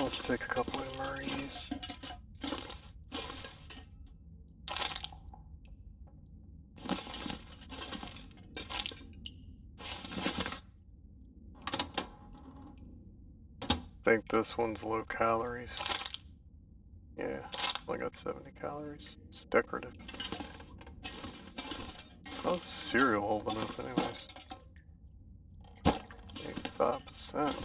Let's take a couple of MREs. I think this one's low calories. Yeah, only got 70 calories. It's decorative. How's cereal holding up anyways? 85%.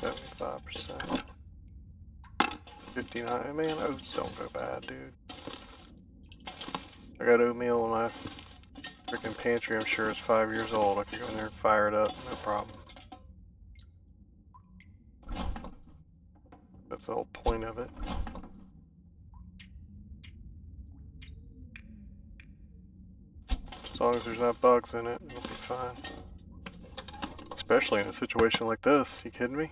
75%. 59. Man, oats don't go bad, dude. I got oatmeal in my freaking pantry. I'm sure it's 5 years old. I could go in there and fire it up, no problem. That's the whole point of it. As long as there's not bugs in it, it'll be fine. Especially in a situation like this. You kidding me?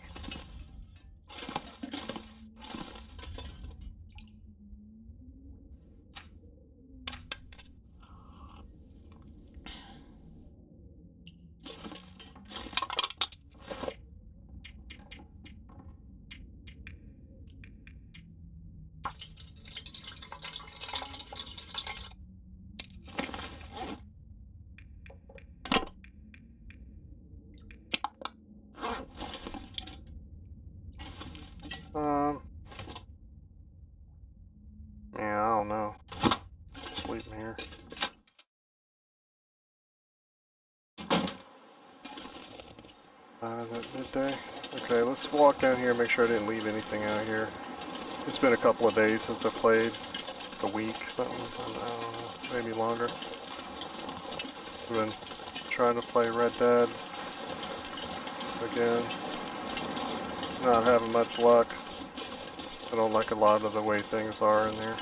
Yeah, I don't know. Sleeping here. Is it midday? Okay, let's walk down here and make sure I didn't leave anything out here. It's been a couple of days since I played. A week, something. I don't know. Maybe longer. I've been trying to play Red Dead again. Not having much luck. I don't like a lot of the way things are in there.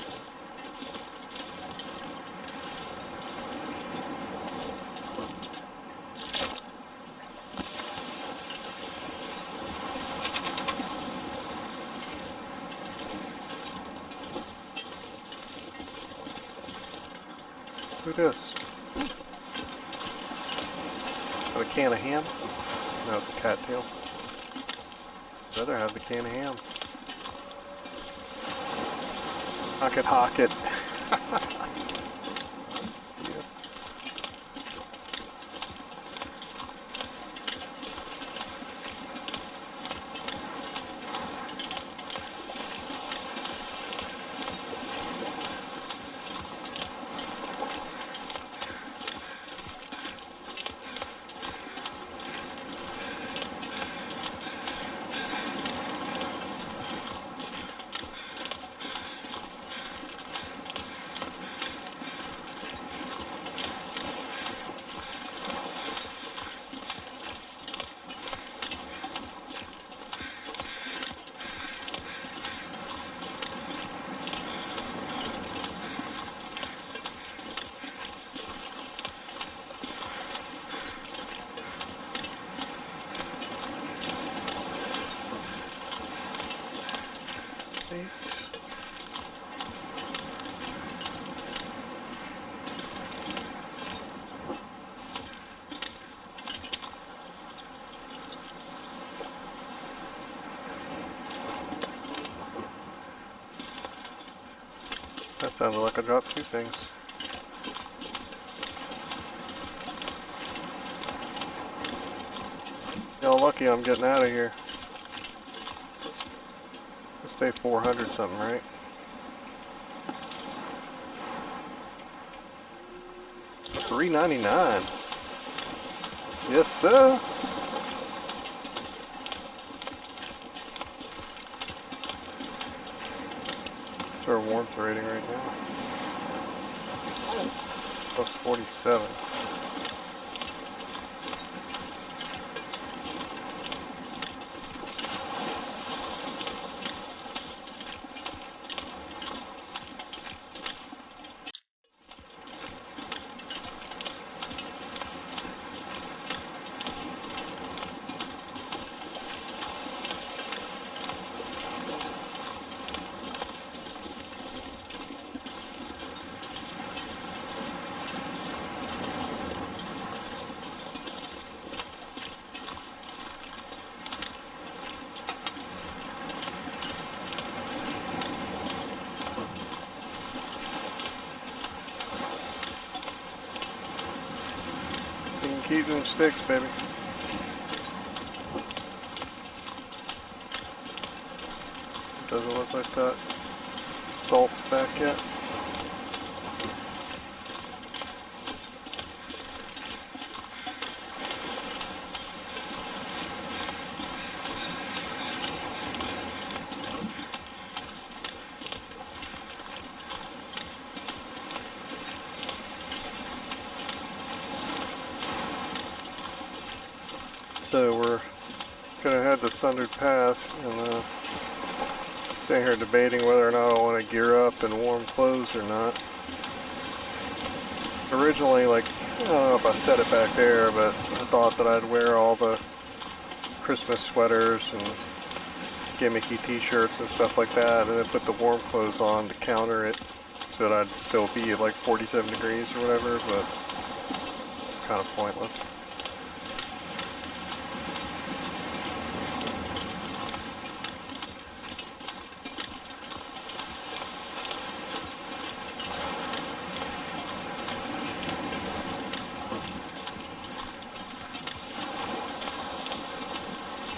Who this? Got a can of ham? No, it's a cattail. Rather have the can of ham. Hock it. Yeah. That sounded like I dropped two things. Y'all lucky I'm getting out of here. Let's stay 400 something, right? $3.99. Yes, sir. What's our warmth rating right now? Plus 47. shooting in sticks, baby. Doesn't look like that salt's back yet. So we're gonna head to Sunder Pass and sitting here debating whether or not I want to gear up in warm clothes or not. Originally, like, I don't know if I said it back there, but I thought that I'd wear all the Christmas sweaters and gimmicky t-shirts and stuff like that, and then put the warm clothes on to counter it so that I'd still be at like 47 degrees or whatever, but kind of pointless.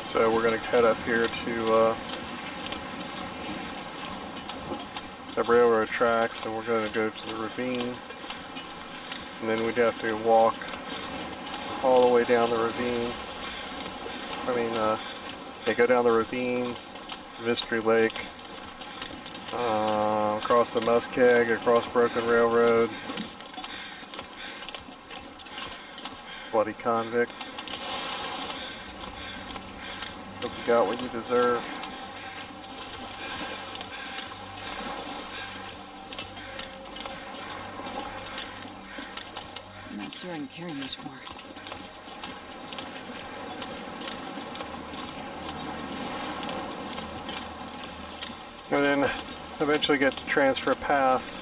So we're going to head up here to the railroad tracks, and we're going to go to the ravine, and then we'd have to walk all the way down the ravine. I mean, they go down the ravine, Mystery Lake, across the Muskeg, across Broken Railroad, bloody convicts. Hope you got what you deserve. I'm not sure I can carry much more. And then eventually get to Transfer Pass,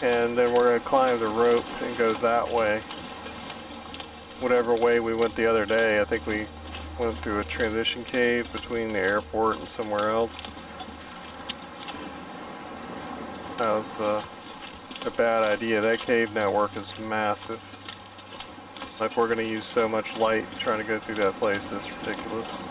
and then we're going to climb the rope and go that way. Whatever way we went the other day. I think we went through a transition cave between the airport and somewhere else. That was a bad idea. That cave network is massive. Like, we're going to use so much light trying to go through that place. It's ridiculous.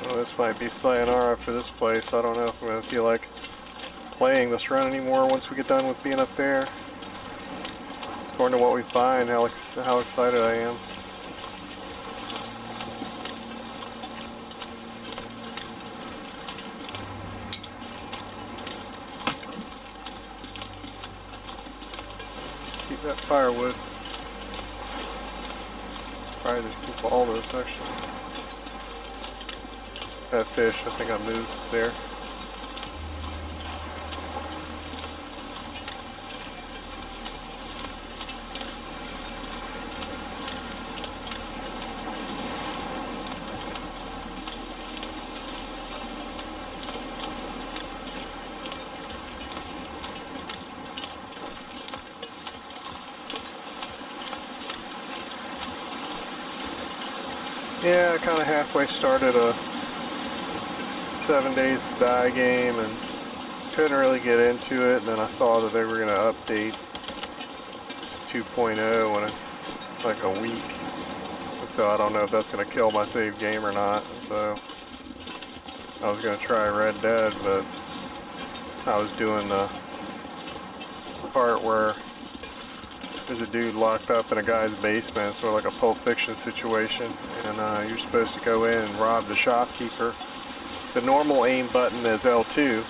Well, this might be sayonara for this place. I don't know if I'm going to feel like playing this run anymore once we get done with being up there. It's according to what we find, how excited I am. Keep that firewood. Probably just keep all those actually. That fish, I think I moved there. Yeah, I kind of halfway started a 7 Days to Die game and couldn't really get into it, and then I saw that they were going to update 2.0 in like a week. So I don't know if that's going to kill my save game or not. So I was going to try Red Dead, but I was doing the part where there's a dude locked up in a guy's basement, sort of like a Pulp Fiction situation, and you're supposed to go in and rob the shopkeeper. The normal aim button is L2,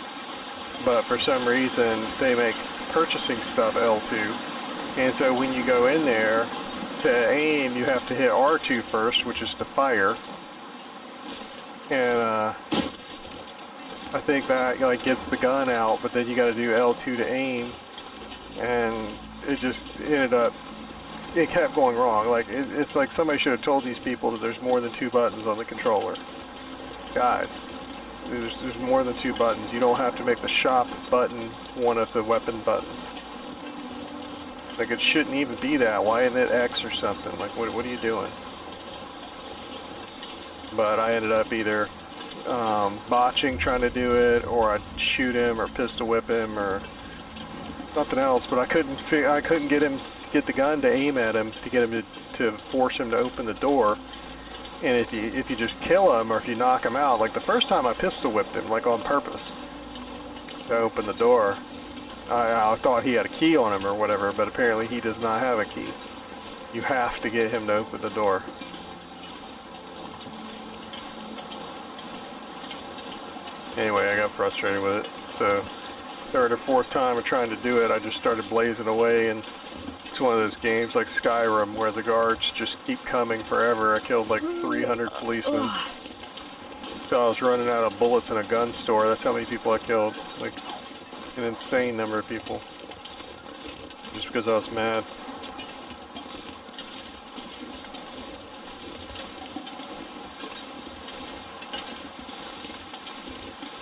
but for some reason they make purchasing stuff L2, and so when you go in there to aim, you have to hit R2 first, which is to fire, and I think that like gets the gun out, but then you got to do L2 to aim, and it just ended up, it kept going wrong. Like, it's like somebody should have told these people that there's more than 2 buttons on the controller. Guys, there's more than 2 buttons. You don't have to make the shop button one of the weapon buttons. Like, it shouldn't even be that. Why isn't it X or something? Like, what are you doing? But I ended up either botching trying to do it, or I'd shoot him or pistol whip him or nothing else. But I couldn't get the gun to aim at him to get him to force him to open the door. And if you just kill him or if you knock him out, like the first time I pistol whipped him, like on purpose to open the door, I thought he had a key on him or whatever, but apparently he does not have a key. You have to get him to open the door. Anyway, I got frustrated with it, so third or fourth time of trying to do it, I just started blazing away, and it's one of those games like Skyrim where the guards just keep coming forever. I killed like 300 policemen. So I was running out of bullets in a gun store. That's how many people I killed. Like an insane number of people. Just because I was mad.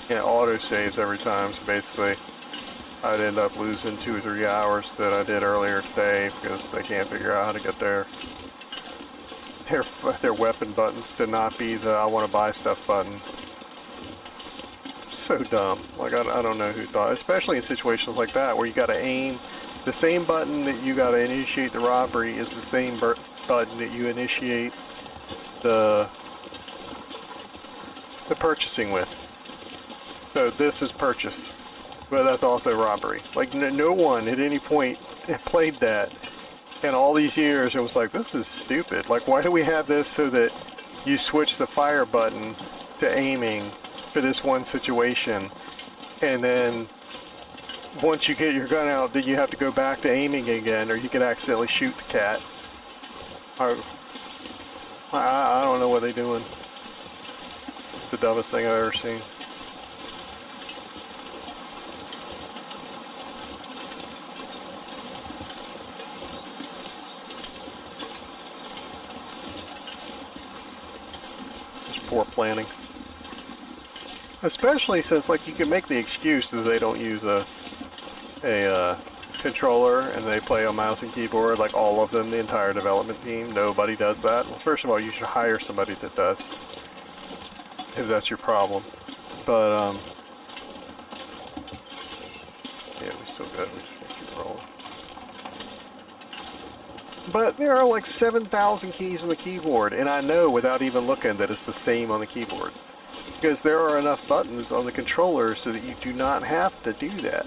Yeah, auto saves every time, so basically I'd end up losing 2 or 3 hours that I did earlier today because they can't figure out how to get their weapon buttons to not be the I want to buy stuff button. So dumb. Like I don't know who thought, especially in situations like that where you got to aim. The same button that you got to initiate the robbery is the same button that you initiate the purchasing with. So this is purchase, but that's also robbery. Like no one at any point played that in all these years and was like, this is stupid. Like why do we have this so that you switch the fire button to aiming for this one situation, and then once you get your gun out, then you have to go back to aiming again, or you can accidentally shoot the cat. I don't know what they're doing. It's the dumbest thing I've ever seen. Poor planning. Especially since, like, you can make the excuse that they don't use a controller and they play on mouse and keyboard, like all of them, the entire development team. Nobody does that. Well, first of all, you should hire somebody that does, if that's your problem. But, yeah, we still good. We just gotta keep rolling. But there are like 7,000 keys on the keyboard, and I know without even looking that it's the same on the keyboard. Because there are enough buttons on the controller so that you do not have to do that.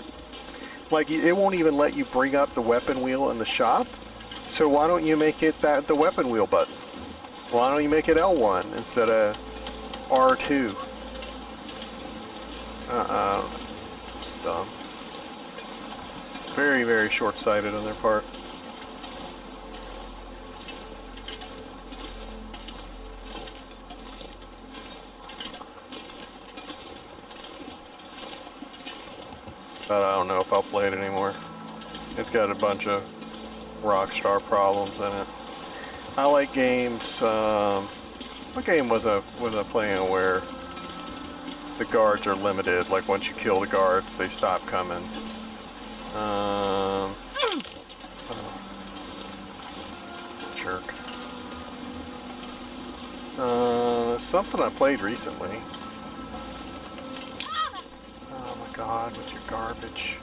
Like, it won't even let you bring up the weapon wheel in the shop, so why don't you make it the weapon wheel button? Why don't you make it L1 instead of R2? It's dumb. Very, very short-sighted on their part. But I don't know if I'll play it anymore. It's got a bunch of Rockstar problems in it. I like games. What game was I playing where the guards are limited? Like once you kill the guards, they stop coming. Jerk. Something I played recently. God, with your garbage.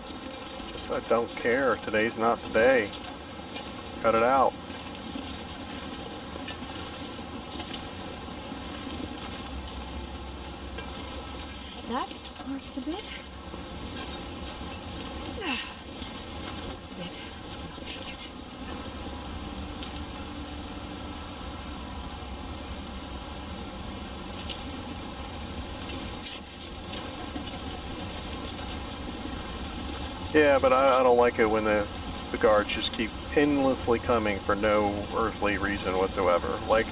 Just, I don't care. Today's not the day. Cut it out. That smarts a bit. It's a bit. I'll take it. Yeah, but I don't like it when the guards just keep endlessly coming for no earthly reason whatsoever. Like,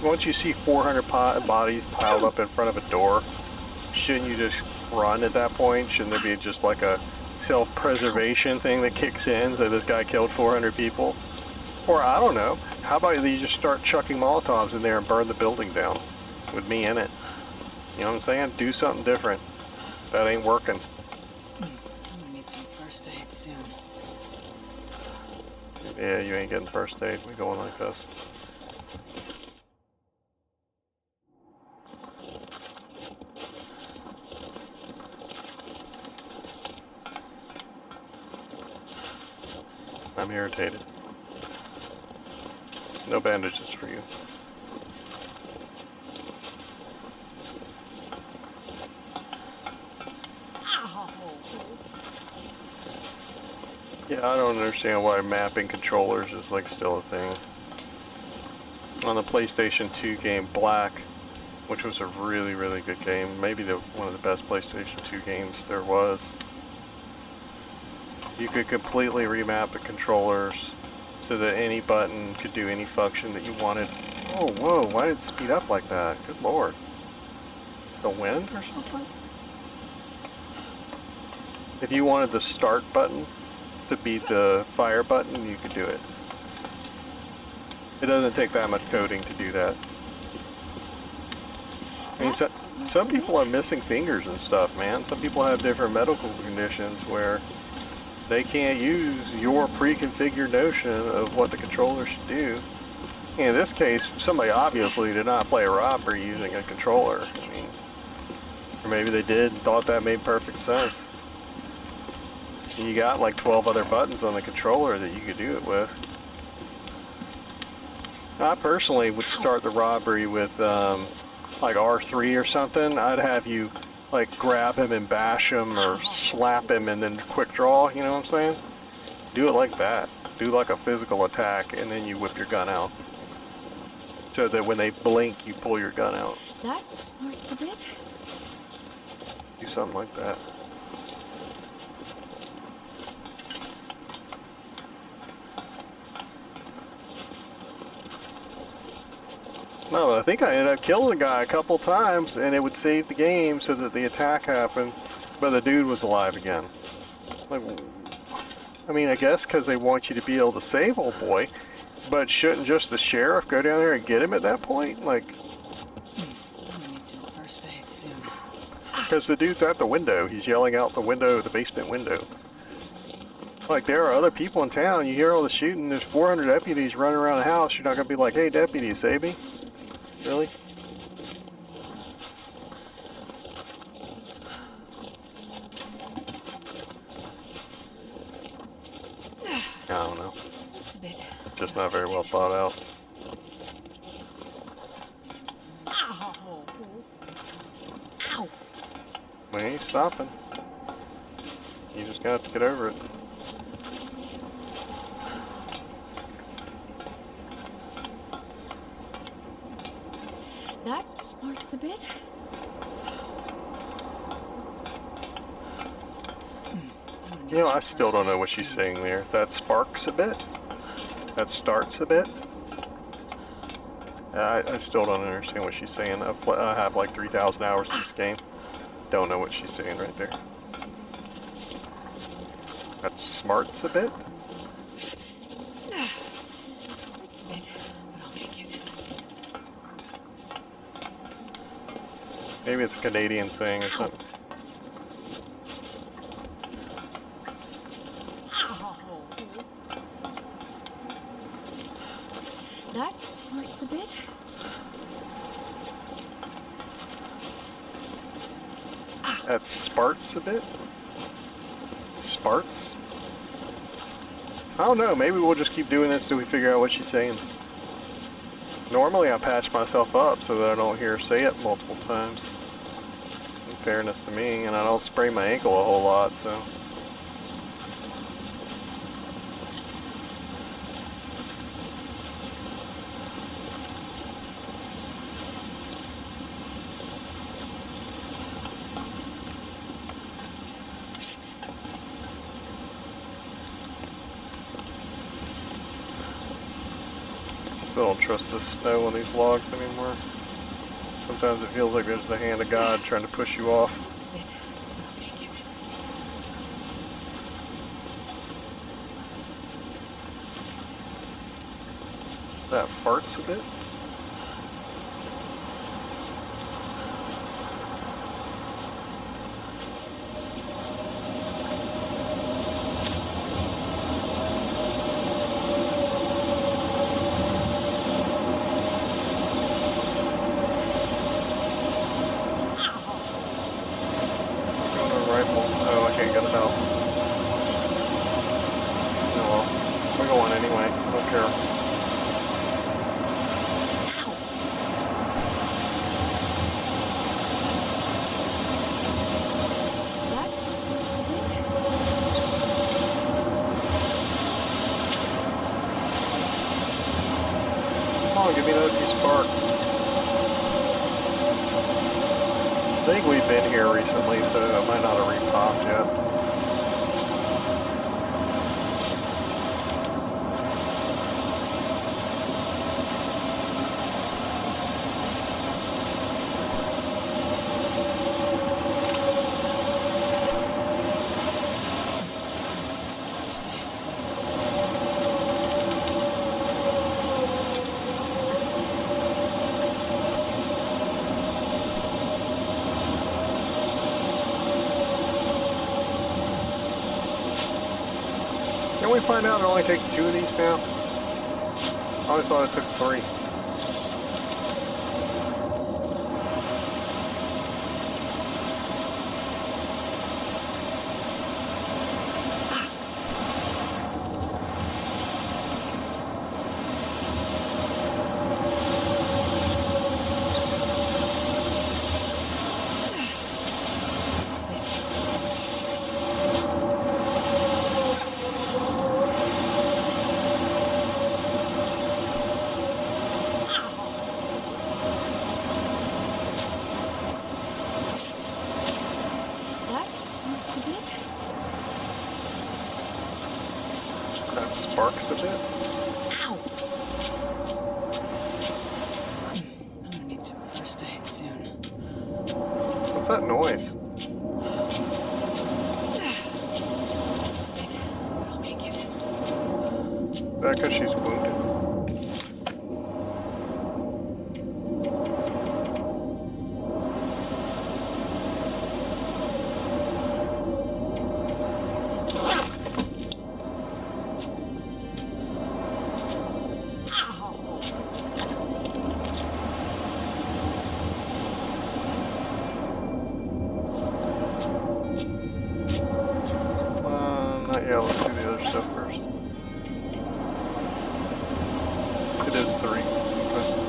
once you see 400 bodies piled up in front of a door, shouldn't you just run at that point? Shouldn't there be just like a self-preservation thing that kicks in so this guy killed 400 people? Or, I don't know, how about you just start chucking Molotovs in there and burn the building down with me in it? You know what I'm saying? Do something different. That ain't working. First aid soon. Yeah, you ain't getting first aid. We going like this. I'm irritated. No bandages for you. Yeah, I don't understand why mapping controllers is like still a thing. On the PlayStation 2 game Black, which was a really, really good game, maybe one of the best PlayStation 2 games there was, you could completely remap the controllers so that any button could do any function that you wanted. Oh, whoa, why did it speed up like that? Good lord. The wind or something? If you wanted the start button to be the fire button, you could do it. It doesn't take that much coding to do that. I mean, some people are missing fingers and stuff, man. Some people have different medical conditions where they can't use your pre-configured notion of what the controller should do. In this case, somebody obviously did not play a robbery using a controller. I mean, or maybe they did and thought that made perfect sense. You got like 12 other buttons on the controller that you could do it with. I personally would start the robbery with like R3 or something. I'd have you like grab him and bash him or slap him and then quick draw, you know what I'm saying? Do it like that. Do like a physical attack and then you whip your gun out. So that when they blink, you pull your gun out. That smarts a bit. Do something like that. No, but I think I ended up killing the guy a couple times, and it would save the game so that the attack happened, but the dude was alive again. Like, I mean, I guess because they want you to be able to save old boy, but shouldn't just the sheriff go down there and get him at that point? Like, I need some first aid soon. because the dude's at the window. He's yelling out the window, the basement window. Like, there are other people in town. You hear all the shooting. There's 400 deputies running around the house. You're not going to be like, hey, deputy, save me? Really? I don't know. It's a bit. Just not very well thought out. Ow! Ow! We ain't stopping. You just got to get over it. That smarts a bit. You know, I still don't know what she's saying there. That sparks a bit. That starts a bit. I still don't understand what she's saying. I have like 3,000 hours in this game. Don't know what she's saying right there. That smarts a bit. It's a bit, but I'll make it. Maybe it's a Canadian thing or something. That smarts a bit. That sparts a bit? Sparts? I don't know, maybe we'll just keep doing this till we figure out what she's saying. Normally I patch myself up so that I don't hear her say it multiple times. In fairness to me, and I don't sprain my ankle a whole lot, so... Still don't trust the snow on these logs anymore. Sometimes it feels like there's the hand of God trying to push you off. It's a bit, but I'll make it. That farts a bit. here. Come on, give me another piece of bark. I think we've been here recently, so it might not have repopped yet. Can we find out it only takes 2 of these now? I always thought it took 3. That sparks a bit. Ow! I'm gonna need some first aid soon. What's that noise? That's a bit, but I'll make it. Is that because she's wounded? Yeah, let's do the other stuff first. It is 3. Okay.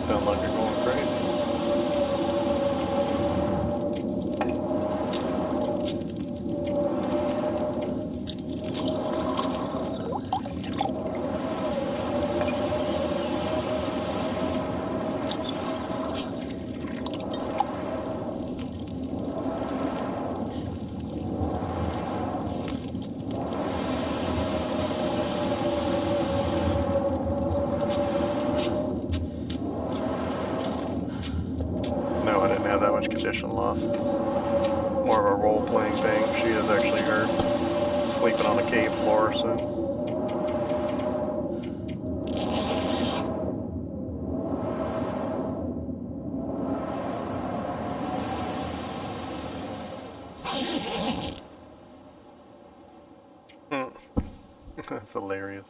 Sound like you're going crazy. Condition loss. It's more of a role-playing thing. She is actually hurt, sleeping on the cave floor, so. That's hilarious.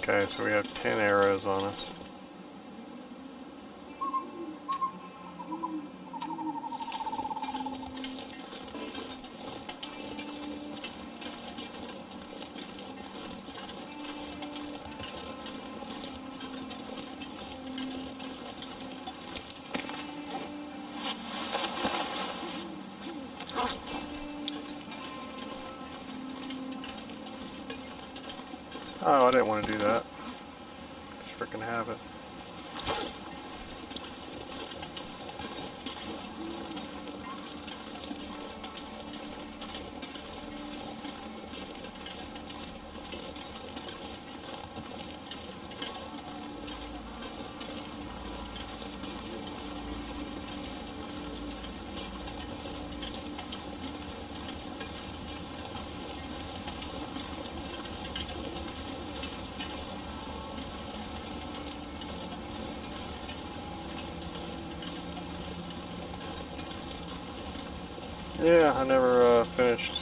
Okay, so we have 10 arrows on us. Oh, I didn't want to do that. Just freaking have it. Yeah, I never finished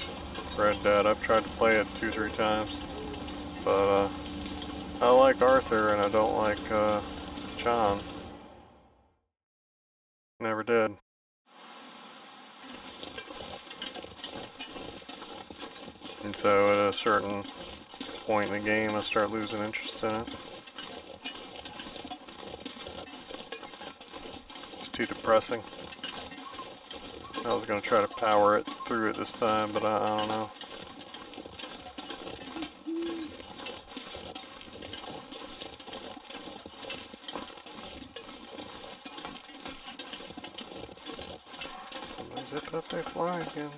Red Dead. I've tried to play it 2-3 times, but I like Arthur and I don't like John. Never did. And so at a certain point in the game, I start losing interest in it. It's too depressing. I was going to try to power it through it this time, but I don't know. Somebody zipped up their fly again.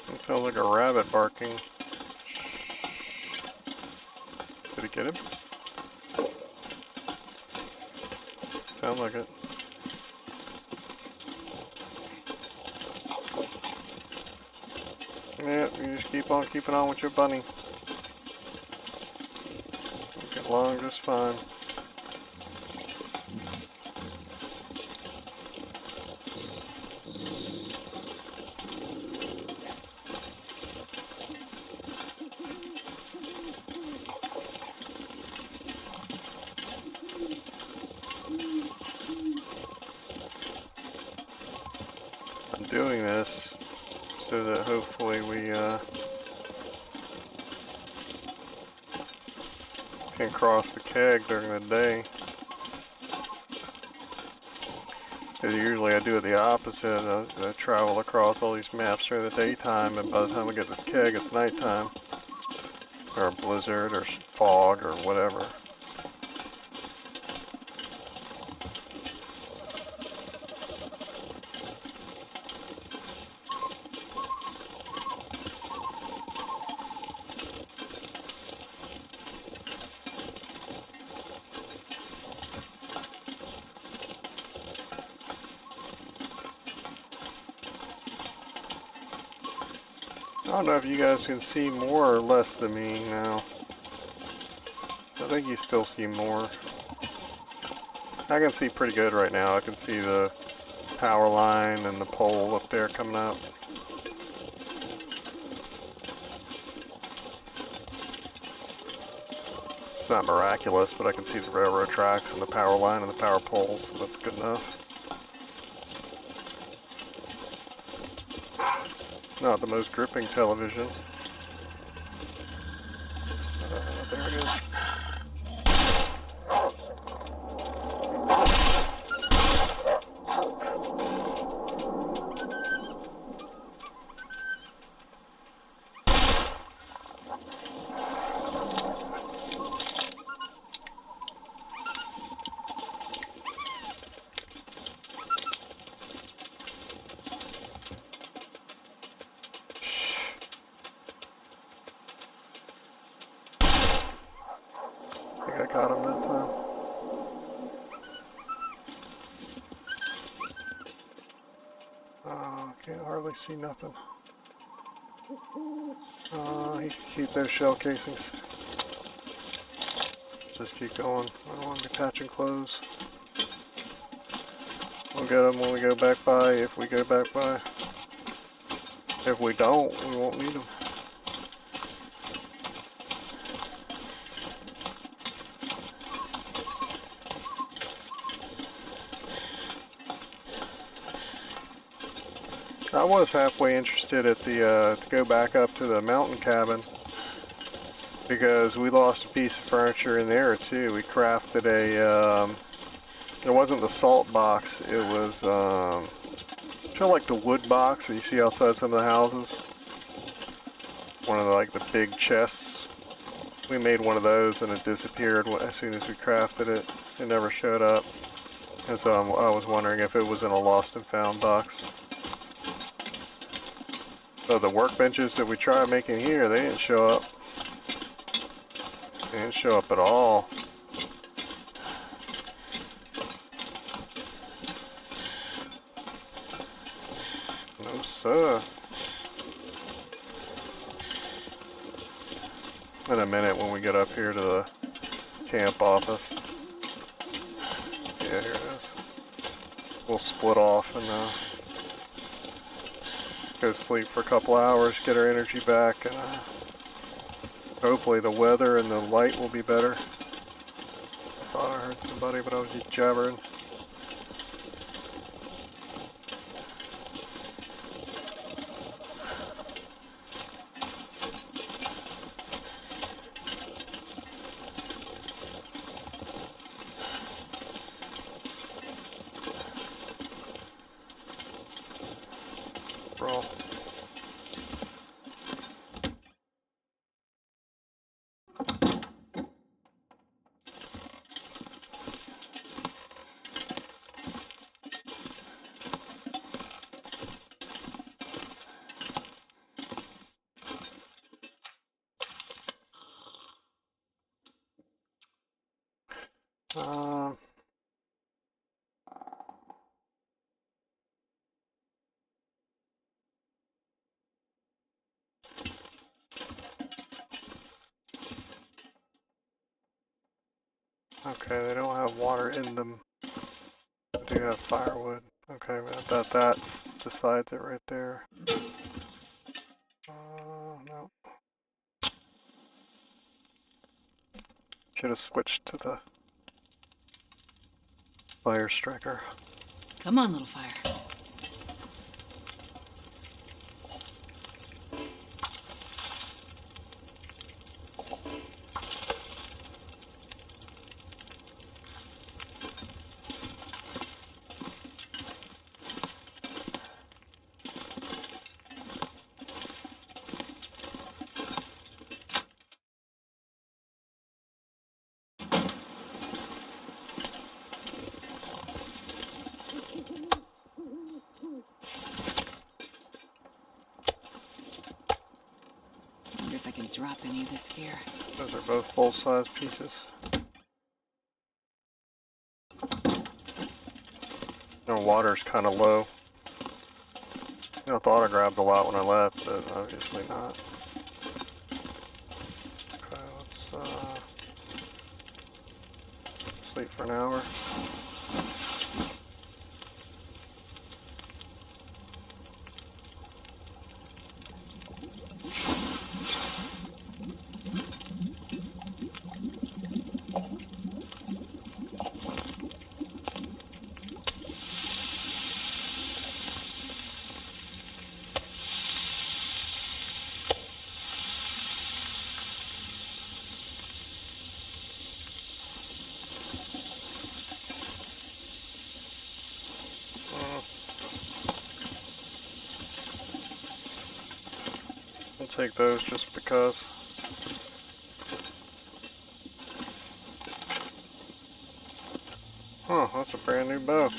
It sounds like a rabbit barking. Did he get him? Sound like it. Yeah, you just keep on keeping on with your bunny. You get along just fine. I'm doing this so that hopefully we can cross the keg during the day. Because usually I do it the opposite. I travel across all these maps during the daytime, and by the time I get to the keg, it's nighttime. Or a blizzard, or fog, or whatever. I don't know if you guys can see more or less than me now. I think you still see more. I can see pretty good right now. I can see the power line and the pole up there coming up. It's not miraculous, but I can see the railroad tracks and the power line and the power poles, so that's good enough. Not the most gripping television. There it is. I got him that time. Oh, can't hardly see nothing. He can keep those shell casings. Just keep going. I don't want to be patching clothes. We'll get them when we go back by, if we go back by. If we don't, we won't need them. I was halfway interested at the to go back up to the mountain cabin because we lost a piece of furniture in there too. We crafted a, it wasn't the salt box, it was, kind of like the wood box that you see outside some of the houses. One of the, like the big chests. We made one of those and it disappeared as soon as we crafted it. It never showed up. And so I was wondering if it was in a lost and found box. So the workbenches that we tried making here, they didn't show up. They didn't show up at all. No sir. In a minute when we get up here to the camp office. Yeah, here it is. We'll split off and go sleep for a couple hours, get our energy back, and hopefully the weather and the light will be better. I thought I heard somebody, but I was just jabbering. Roll. Okay, they don't have water in them. They do have firewood. Okay, that decides it right there. No. Should have switched to the fire striker. Come on, little fire. If I can drop any of this gear. Those are both full-size pieces. No, water's kind of low. I thought I grabbed a lot when I left, but obviously not. Okay, let's sleep for an hour. We'll take those just because. Huh, that's a brand new bow.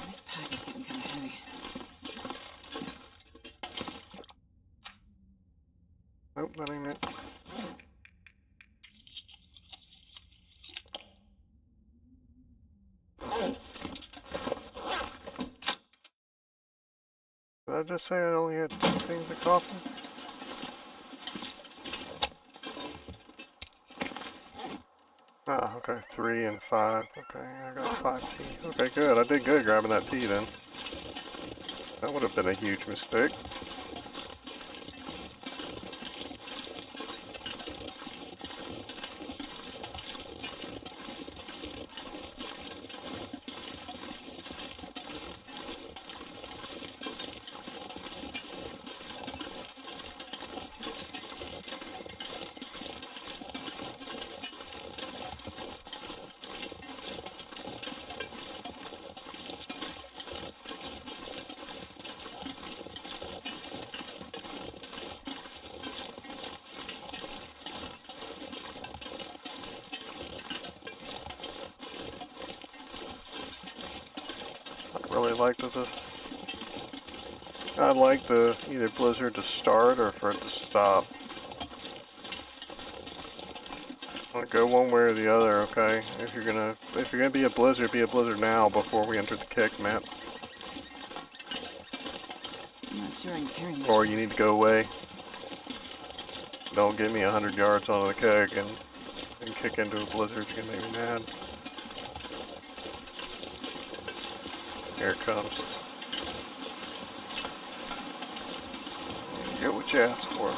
This pack is getting kind of heavy. Nope, that ain't it. Did I I say I only had 2 things of coffee? Ah, okay, 3 and 5. Okay, I got 5 tea. Okay, good. I did good grabbing that tea then. That would have been a huge mistake. I'd like the either blizzard to start or for it to stop. I'll go one way or the other, okay? If you're gonna be a blizzard now before we enter the keg map. I'm not sure I can carry much. Or you need to go away. Don't get me 100 yards onto the keg and kick into a blizzard. You're gonna make me mad. Here it comes. Get what you asked for.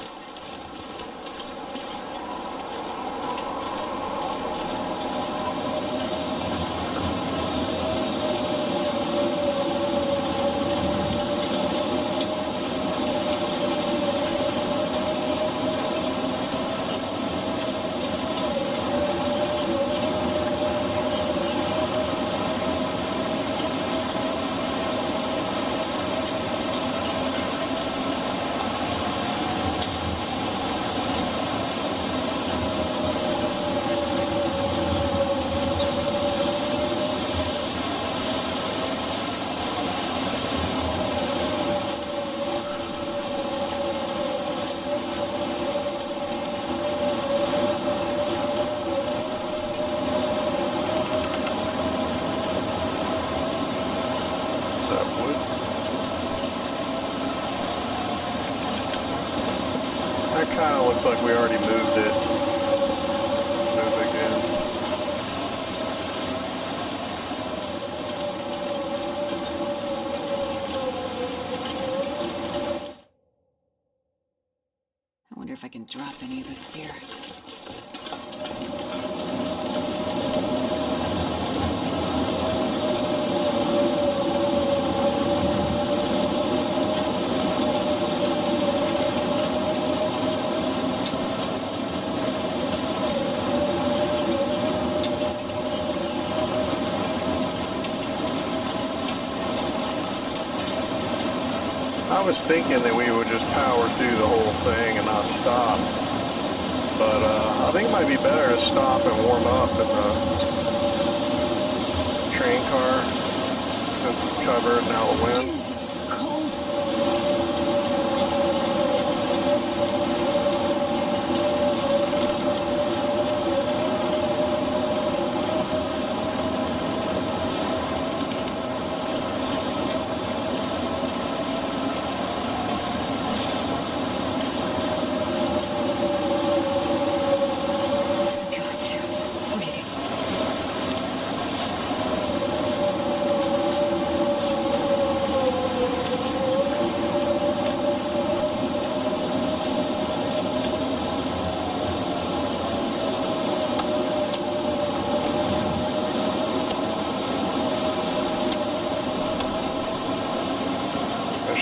Like we already moved it. Move again. I wonder if I can drop any of this gear. I was thinking that we would just power through the whole thing and not stop, but I think it might be better to stop and warm up in the train car since it's covered and out of wind. This is cold.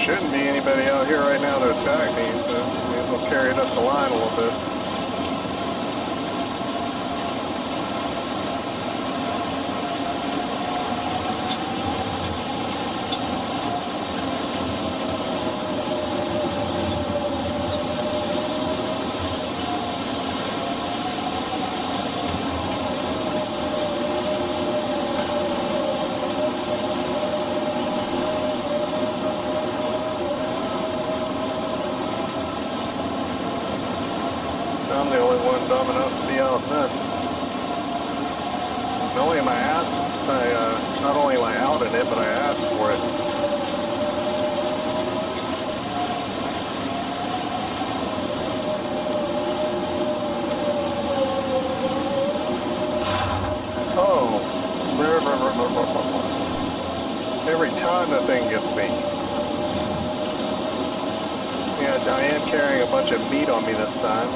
Shouldn't be anybody out here right now to attack me, so maybe we'll carry it up the line a little bit. I'm the only one dumb enough to be out in this. Not only am I not only am I out in it, but I asked for it. Now I am carrying a bunch of meat on me this time.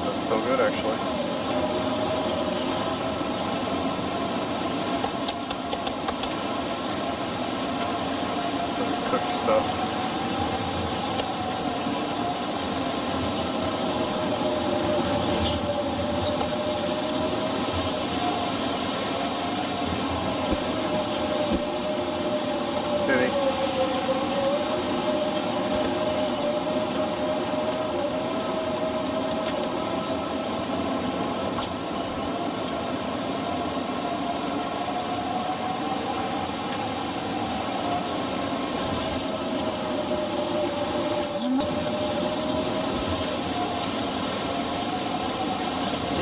That's still good, actually. Some cooked stuff.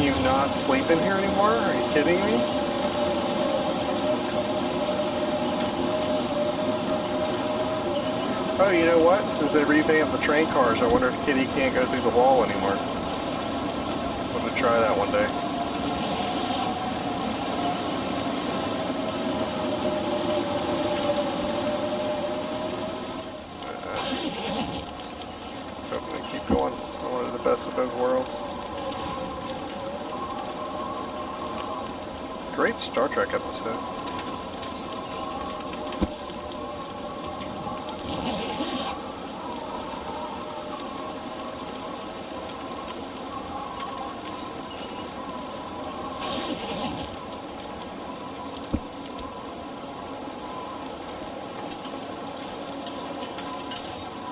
You not sleeping here anymore? Are you kidding me? Oh, you know what? Since they revamped the train cars, I wonder if Kitty can't go through the wall anymore. I'm gonna try that one day. So I'm gonna keep going. I wanted the best of both worlds. Great Star Trek episode.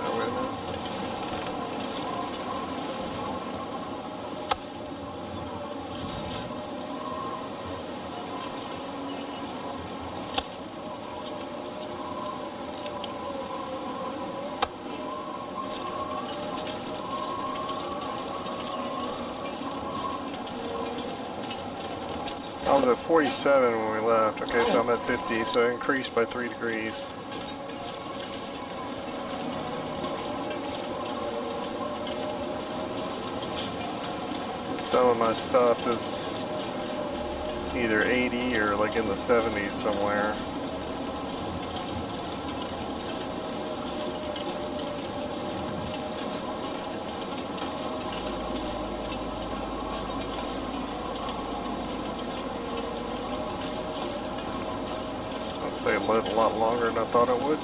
Oh, wait a minute. I was at 47 when we left. Okay, so I'm at 50, so I increased by 3 degrees. Some of my stuff is either 80 or like in the 70s somewhere. Say it lived a lot longer than I thought it would.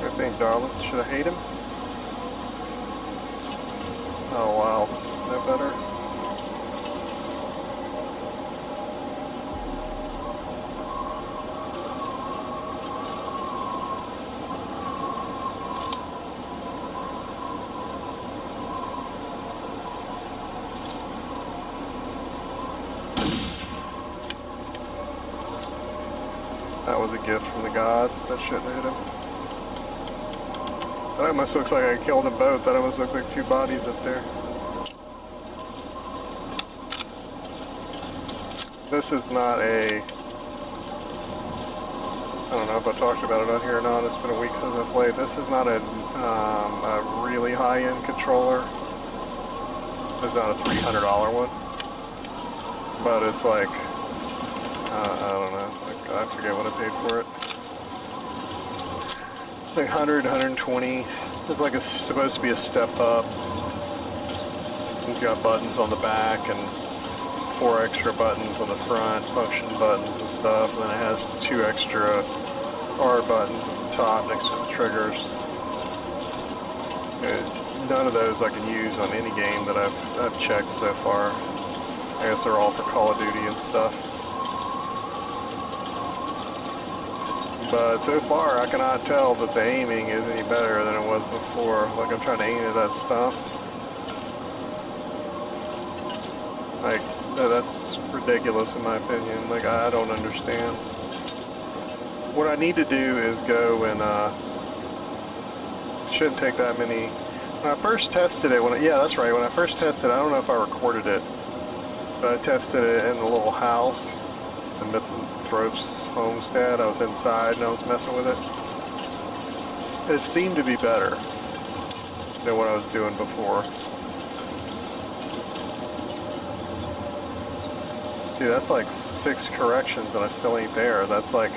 I think Darling should I hate him? Oh wow, this is no better. That was a gift from the gods. That shouldn't hit him. That almost looks like I killed them both. That almost looks like 2 bodies up there. This is not a... I don't know if I talked about it on here or not. It's been a week since I played. This is not a really high-end controller. It's not a $300 one. But it's like... I don't know. I forget what I paid for it. It's like 100, 120. It's like it's supposed to be a step up. It's got buttons on the back and 4 extra buttons on the front, function buttons and stuff. And then it has 2 extra R buttons at the top next to the triggers. None of those I can use on any game that I've checked so far. I guess they're all for Call of Duty and stuff. But so far, I cannot tell that the aiming is any better than it was before. Like, I'm trying to aim at that stuff. Like, that's ridiculous in my opinion. Like, I don't understand. What I need to do is go and, shouldn't take that many. When I first tested it, yeah, that's right. When I first tested it, I don't know if I recorded it, but I tested it in the little house, the Mythos homestead. I was inside and I was messing with it. It seemed to be better than what I was doing before. See, that's like 6 corrections and I still ain't there. That's like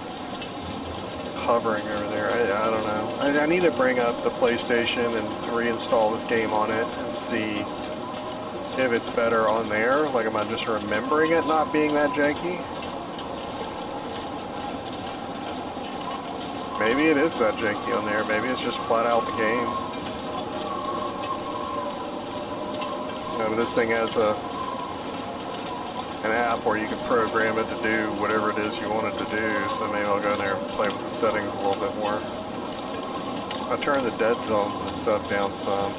hovering over there. I don't know. I need to bring up the PlayStation and reinstall this game on it and see if it's better on there. Like, am I just remembering it not being that janky? Maybe it is that janky on there. Maybe it's just flat out the game. But this thing has an app where you can program it to do whatever it is you want it to do, so maybe I'll go in there and play with the settings a little bit more. I'll turn the dead zones and stuff down some.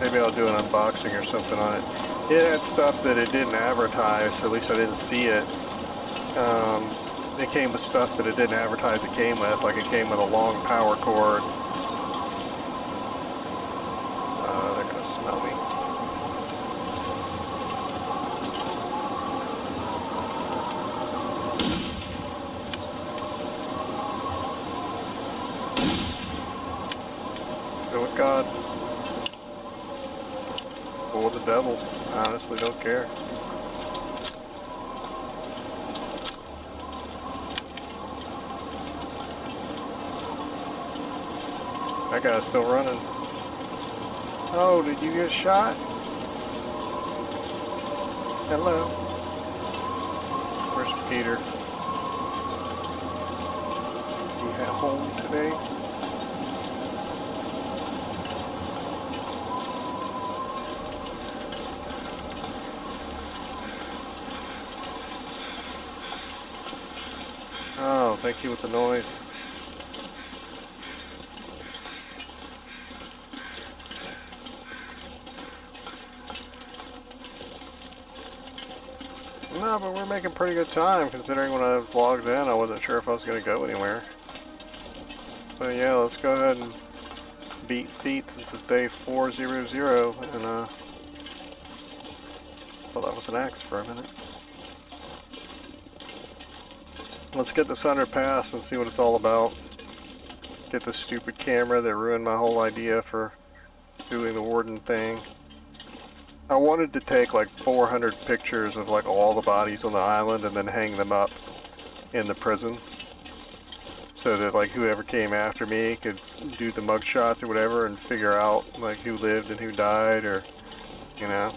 Maybe I'll do an unboxing or something on it. It had stuff that it didn't advertise, at least I didn't see it. It came with stuff that it didn't advertise it came with, like it came with a long power cord. They're gonna smell me. Go with God. Or the devil. I honestly don't care. That guy's still running. Oh, did you get shot? Hello. Where's Peter? You at home today? Oh, thank you with the noise. No, but we're making pretty good time considering when I logged in I wasn't sure if I was going to go anywhere. So yeah, let's go ahead and beat feet since it's day 400 and well, that was an axe for a minute. Let's get the Sunder Pass and see what it's all about. Get the stupid camera that ruined my whole idea for doing the Warden thing. I wanted to take like 400 pictures of like all the bodies on the island and then hang them up in the prison. So that like whoever came after me could do the mugshots or whatever and figure out like who lived and who died, or, you know,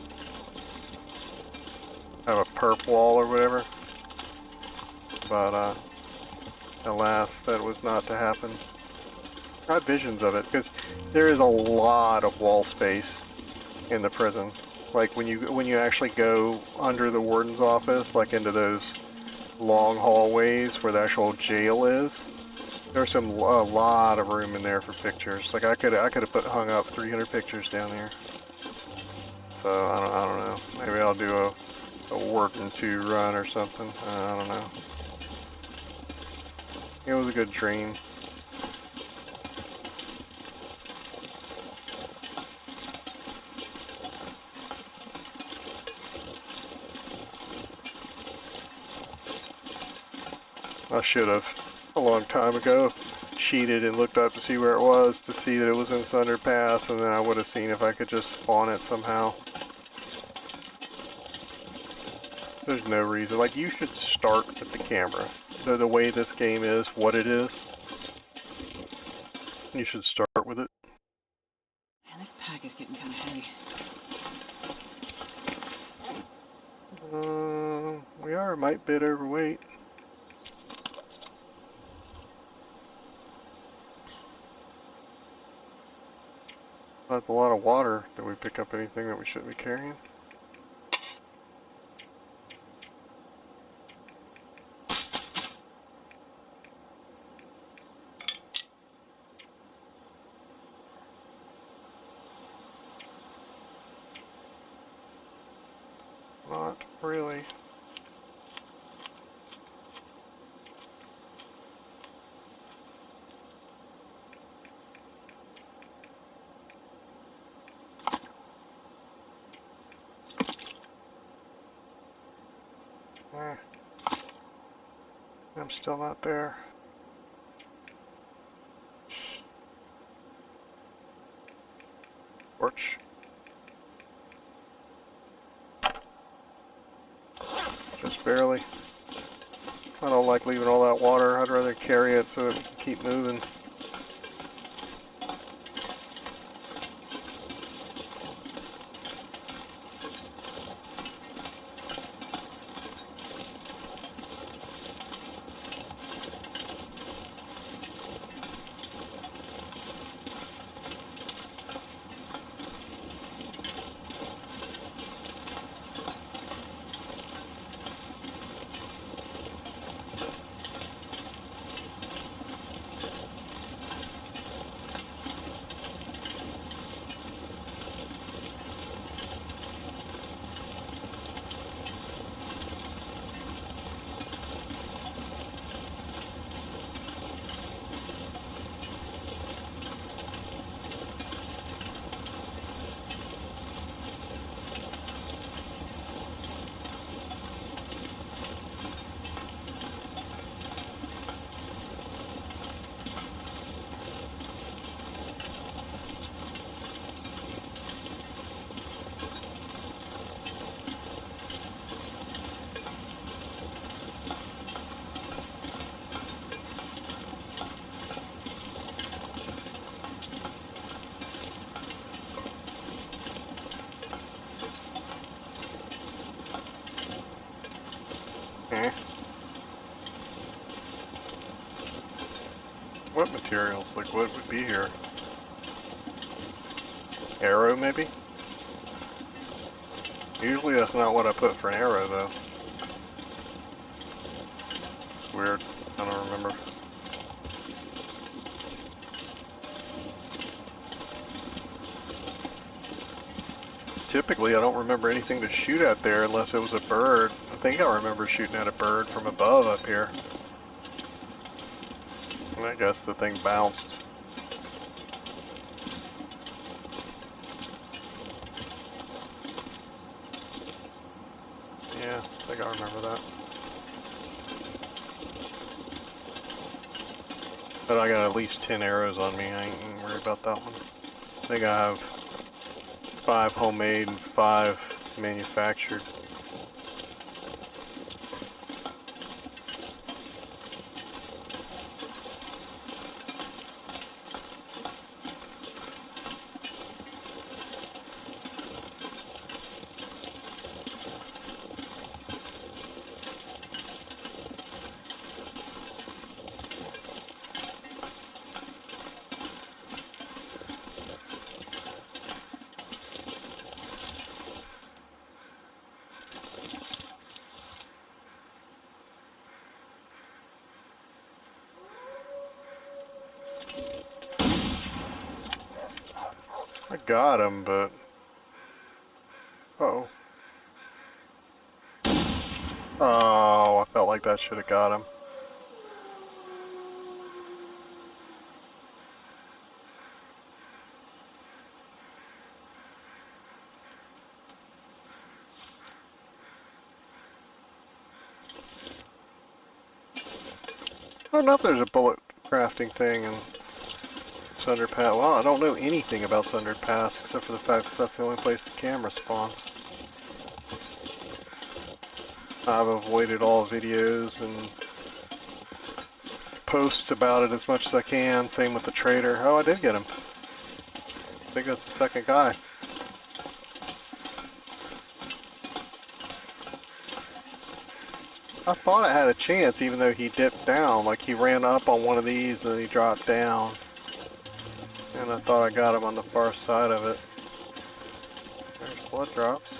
have a perp wall or whatever. But alas, that was not to happen. I had visions of it because there is a lot of wall space in the prison. Like when you actually go under the warden's office, like into those long hallways where the actual jail is, there's a lot of room in there for pictures. Like I could have hung up 300 pictures down there. So I don't know. Maybe I'll do a Warden 2 run or something. I don't know. It was a good dream. I should have, a long time ago, cheated and looked up to see where it was, to see that it was in Sunder Pass, and then I would have seen if I could just spawn it somehow. There's no reason. Like, you should start with the camera. The way this game is, what it is, you should start with it. Man, this pack is getting kind of heavy. We are a mite bit overweight. That's a lot of water. Did we pick up anything that we shouldn't be carrying? Not really. I'm still not there. Torch. Just barely. I don't like leaving all that water. I'd rather carry it so it can keep moving. Eh. What materials? Like, what would be here? Arrow, maybe? Usually that's not what I put for an arrow, though. It's weird. I don't remember. Typically, I don't remember anything to shoot at there unless it was a bird. I think I remember shooting at a bird from above up here. And I guess the thing bounced. Yeah, I think I remember that. But I got at least 10 arrows on me. I ain't even worried about that one. I think I have 5 homemade and 5 manufactured. I got him, but... Uh-oh. Oh, I felt like that should have got him. I don't know if there's a bullet crafting thing in Sunder Pass. Well, I don't know anything about Sunder Pass except for the fact that that's the only place the camera spawns. I've avoided all videos and posts about it as much as I can. Same with the trader. Oh, I did get him. I think that's the second guy. I thought I had a chance even though he dipped down. Like he ran up on one of these and then he dropped down. And I thought I got him on the far side of it. There's blood drops.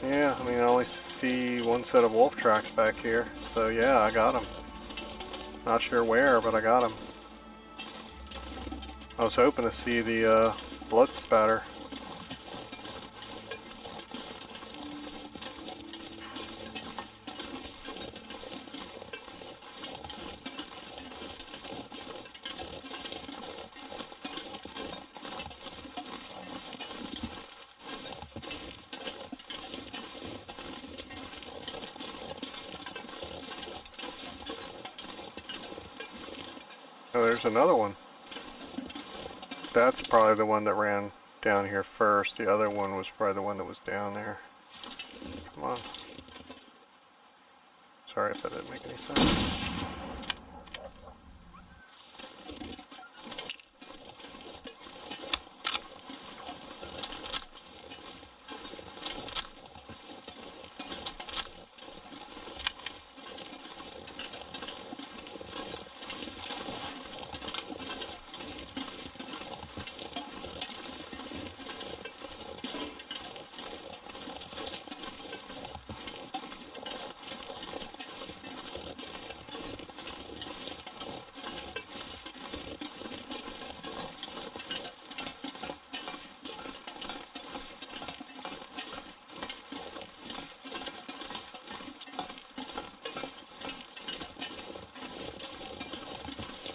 Yeah, I mean I only see one set of wolf tracks back here. So yeah, I got him. Not sure where, but I got him. I was hoping to see the blood spatter. Oh, there's another one. That's probably the one that ran down here first. The other one was probably the one that was down there. Come on. Sorry if that didn't make any sense.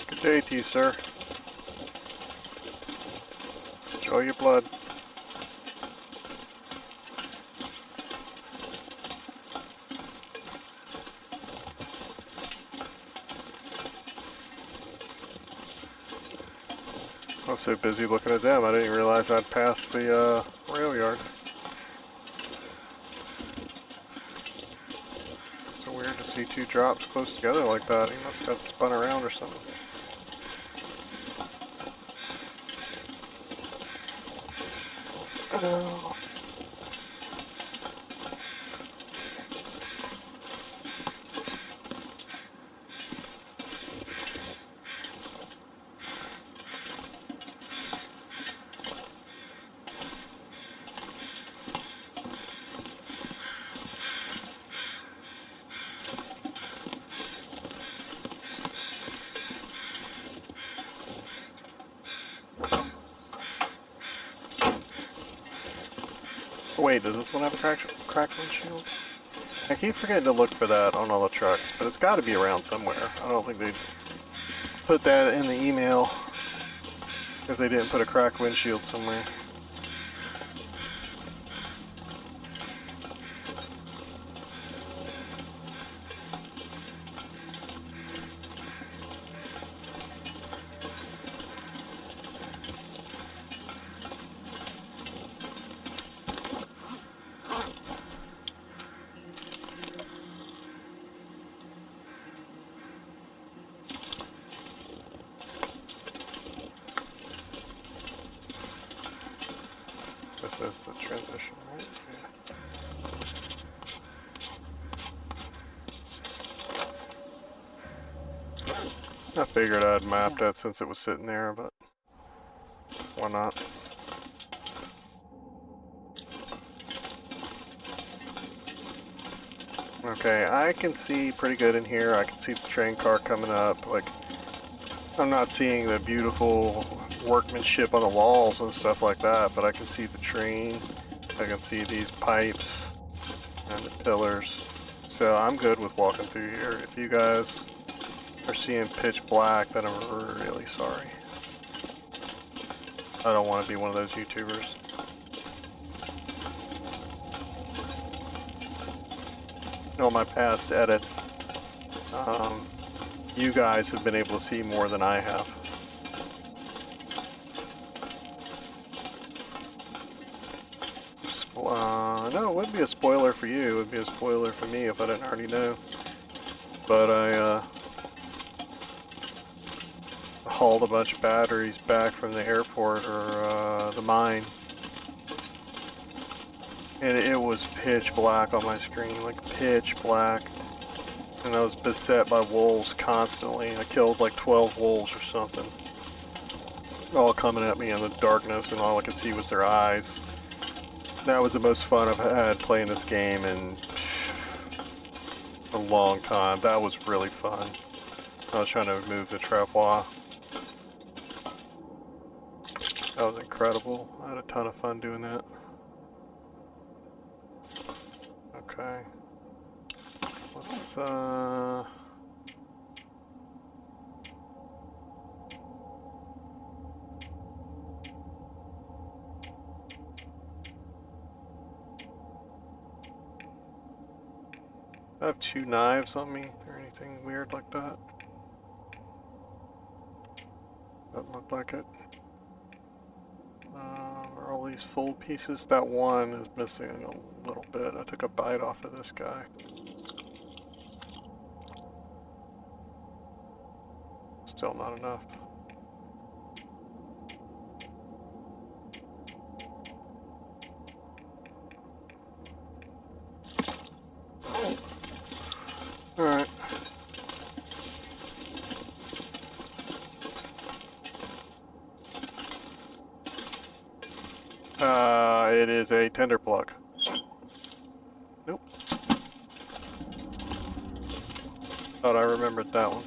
Good day to you, sir. Enjoy your blood. I was so busy looking at them, I didn't realize I'd passed the rail yard. It's weird to see two drops close together like that. He must have got spun around or something. Oh. Wait, does this one have a cracked windshield? I keep forgetting to look for that on all the trucks, but it's got to be around somewhere. I don't think they'd put that in the email if they didn't put a cracked windshield somewhere. This is the transition, right? Yeah. I figured I'd map that since it was sitting there, but why not? Okay, I can see pretty good in here. I can see the train car coming up. Like, I'm not seeing the beautiful workmanship on the walls and stuff like that, but I can see the train. I can see these pipes and the pillars. So I'm good with walking through here. If you guys are seeing pitch black, then I'm really sorry. I don't want to be one of those YouTubers. In all my past edits, you guys have been able to see more than I have. No, it wouldn't be a spoiler for you. It would be a spoiler for me if I didn't already know. But I hauled a bunch of batteries back from the airport or the mine. And it was pitch black on my screen, like pitch black. And I was beset by wolves constantly. I killed like 12 wolves or something. All coming at me in the darkness, and all I could see was their eyes. That was the most fun I've had playing this game in a long time. That was really fun. I was trying to move the trapdoor. That was incredible. I had a ton of fun doing that. Okay. Let's I have 2 knives on me or anything weird like that. Doesn't look like it. Are all these full pieces? That one is missing a little bit. I took a bite off of this guy. Still not enough. Alright. It is a tender plug. Nope. Thought I remembered that one.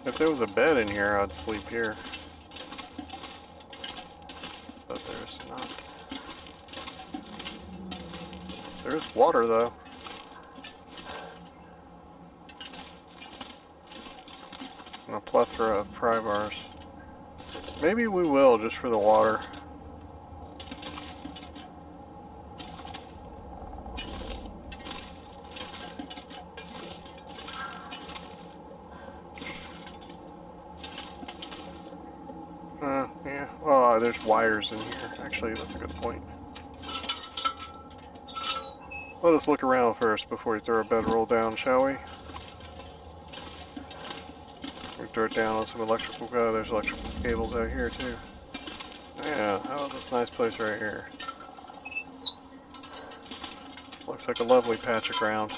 If there was a bed in here, I'd sleep here. But there's not. There's water, though. And a plethora of pry bars. Maybe we will, just for the water. Yeah. Oh, there's wires in here. Actually, that's a good point. Let us look around first before we throw a bedroll down, shall we? We throw it down on some electrical. Oh, there's electrical cables out here too. Yeah, how about this nice place right here? Looks like a lovely patch of ground.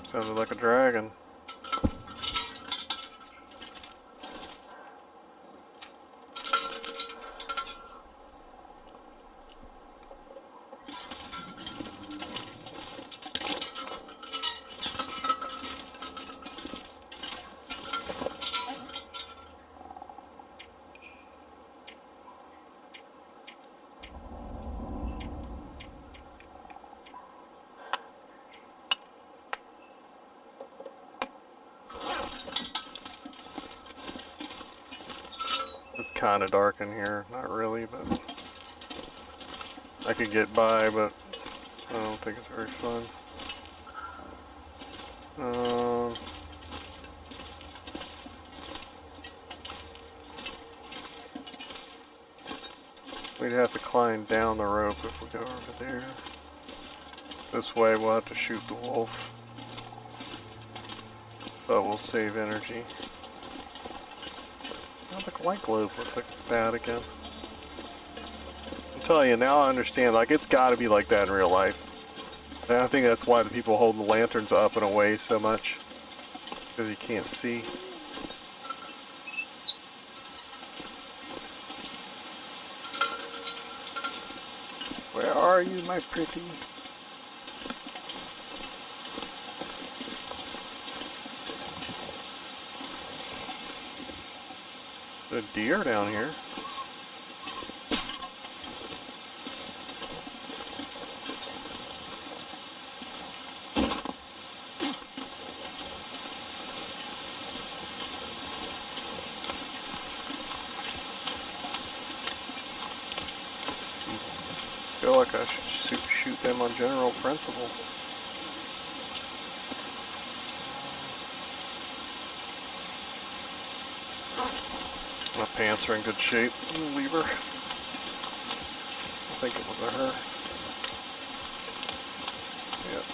Sounded like a dragon. It's kind of dark in here. Not really, but I could get by, but I don't think it's very fun. We'd have to climb down the rope if we go over there. This way we'll have to shoot the wolf. But we'll save energy. Oh, the light globe looks like it's bad again. I'm telling you, now I understand, like, it's gotta be like that in real life. And I think that's why the people hold the lanterns up and away so much. Because you can't see. Where are you, my pretty? There's a deer down here. I feel like I should shoot them on general principle. My pants are in good shape. Leave her. I think it was a her. Yep.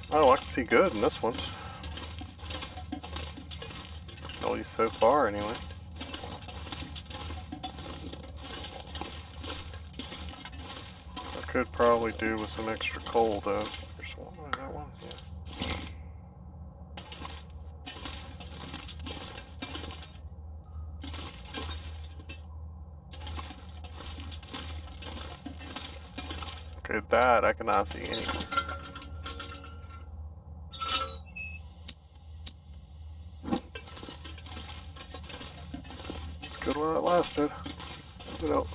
Oh, I can see good in this one. At least so far, anyway. could probably do with some extra coal though. There's one, that one, yeah. Okay, that I cannot see anywhere. It's good while it lasted. You know,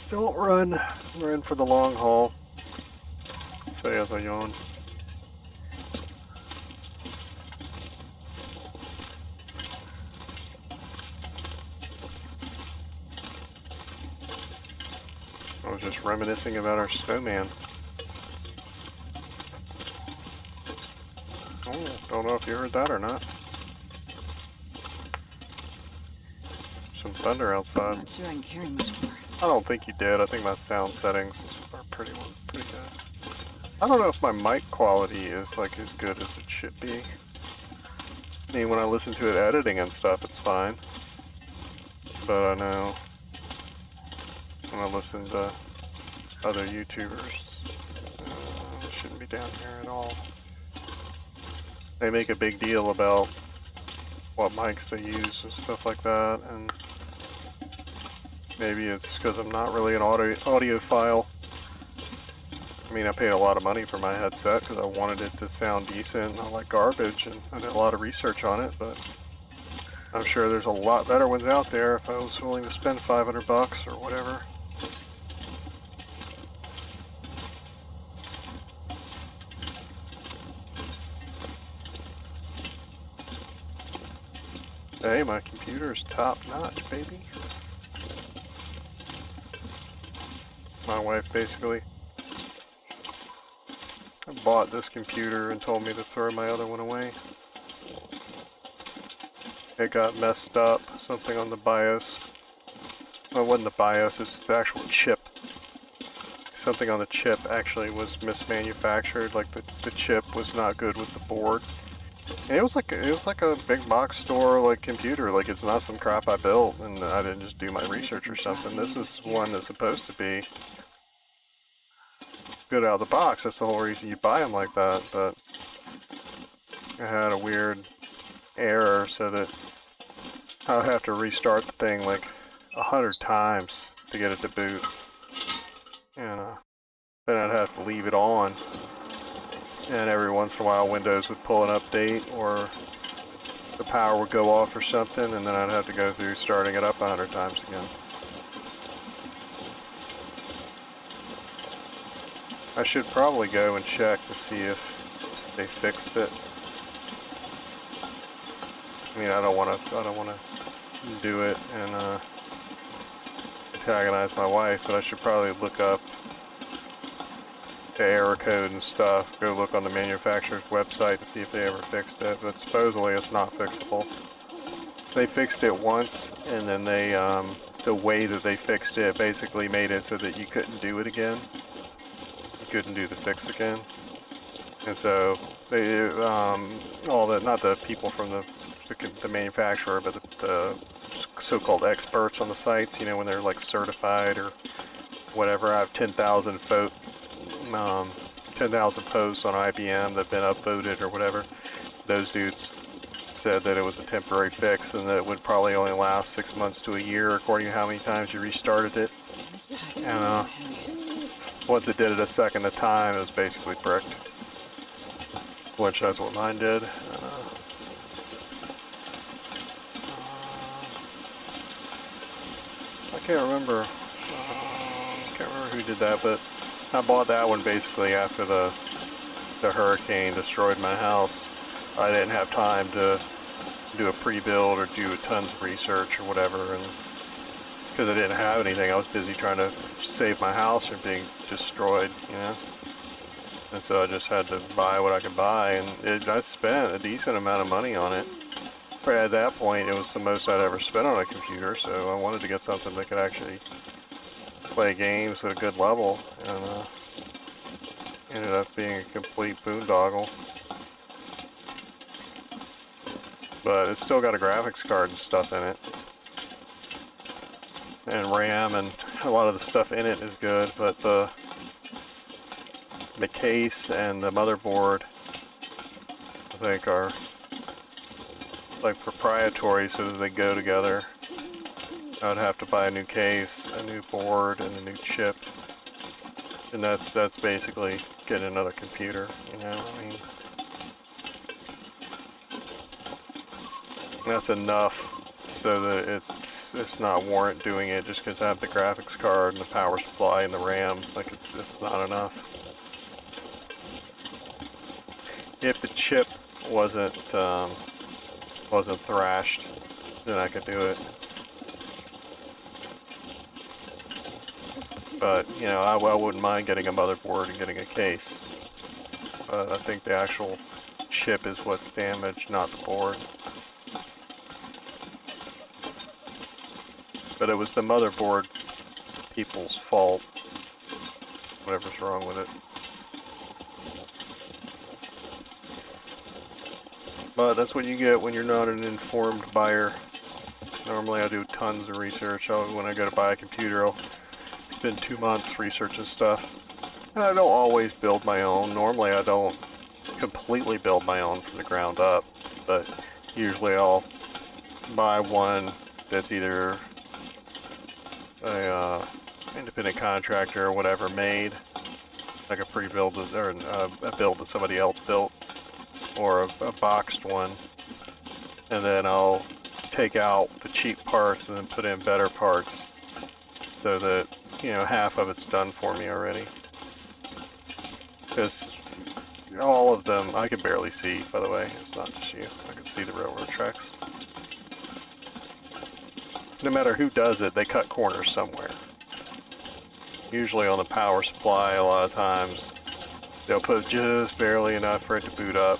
don't run. We're in for the long haul. Say as I yawn. I was just reminiscing about our snowman. Oh, don't know if you heard that or not. Some thunder I'm outside. not sure I can carry much more. I don't think you did. I think my sound settings are pretty good. I don't know if my mic quality is like as good as it should be. I mean, when I listen to it editing and stuff, it's fine. But I know when I listen to other YouTubers, it shouldn't be down here at all. They make a big deal about what mics they use and stuff like that, and maybe it's because I'm not really an audiophile. I mean, I paid a lot of money for my headset because I wanted it to sound decent, not like garbage, and I did a lot of research on it, but I'm sure there's a lot better ones out there if I was willing to spend 500 bucks or whatever. Hey, my computer's top notch, baby. My wife basically bought this computer and told me to throw my other one away. It got messed up, something on the BIOS. Well, it wasn't the BIOS, it's the actual chip. Something on the chip actually was mismanufactured, like the chip was not good with the board. And it was like a big box store like computer, like it's not some crap I built and I didn't just do my research or something. This is one that's supposed to be good out of the box. That's the whole reason you buy them like that, but I had a weird error so that I'd have to restart the thing like 100 times to get it to boot. And then I'd have to leave it on. And every once in a while Windows would pull an update or the power would go off or something, and then I'd have to go through starting it up 100 times again. I should probably go and check to see if they fixed it. I mean, I don't want to do it and antagonize my wife, but I should probably look up the error code and stuff, go look on the manufacturer's website to see if they ever fixed it, but supposedly it's not fixable. They fixed it once, and then they, the way that they fixed it basically made it so that you couldn't do it again. You couldn't do the fix again. And so, they, all the, not the people from the manufacturer, but the so-called experts on the sites, you know, when they're like certified or whatever. I have 10,000 posts on IBM that have been upvoted or whatever. Those dudes said that it was a temporary fix and that it would probably only last 6 months to a year according to how many times you restarted it. And once it did it a second at a time, it was basically bricked. Which that's what mine did. I can't remember who did that, but I bought that one basically after the hurricane destroyed my house. I didn't have time to do a pre-build or do tons of research or whatever, and because I didn't have anything, I was busy trying to save my house from being destroyed, you know. And so I just had to buy what I could buy, and I spent a decent amount of money on it. But at that point, it was the most I'd ever spent on a computer, so I wanted to get something that could actually play games at a good level, and ended up being a complete boondoggle. But it's still got a graphics card and stuff in it. and RAM, and a lot of the stuff in it is good, but the case and the motherboard, I think, are like proprietary, so that they go together. I would have to buy a new case, a new board, and a new chip, and that's basically getting another computer. You know, I mean, that's enough so that it's not warrant doing it just because I have the graphics card and the power supply and the RAM. Like it's not enough. If the chip wasn't thrashed, then I could do it. But you know, I wouldn't mind getting a motherboard and getting a case. But I think the actual chip is what's damaged, not the board. But it was the motherboard people's fault. Whatever's wrong with it. But that's what you get when you're not an informed buyer. Normally I do tons of research. When I go to buy a computer, I'll spend 2 months researching stuff. And I don't always build my own. Normally I don't completely build my own from the ground up. But usually I'll buy one that's either a independent contractor or whatever made, like a pre-build or a build that somebody else built, or a boxed one, and then I'll take out the cheap parts and then put in better parts, so that, you know, half of it's done for me already. Because all of them, I can barely see, by the way, it's not just you, I can see the railroad tracks. No matter who does it, they cut corners somewhere. Usually on the power supply, a lot of times, they'll put just barely enough for it to boot up.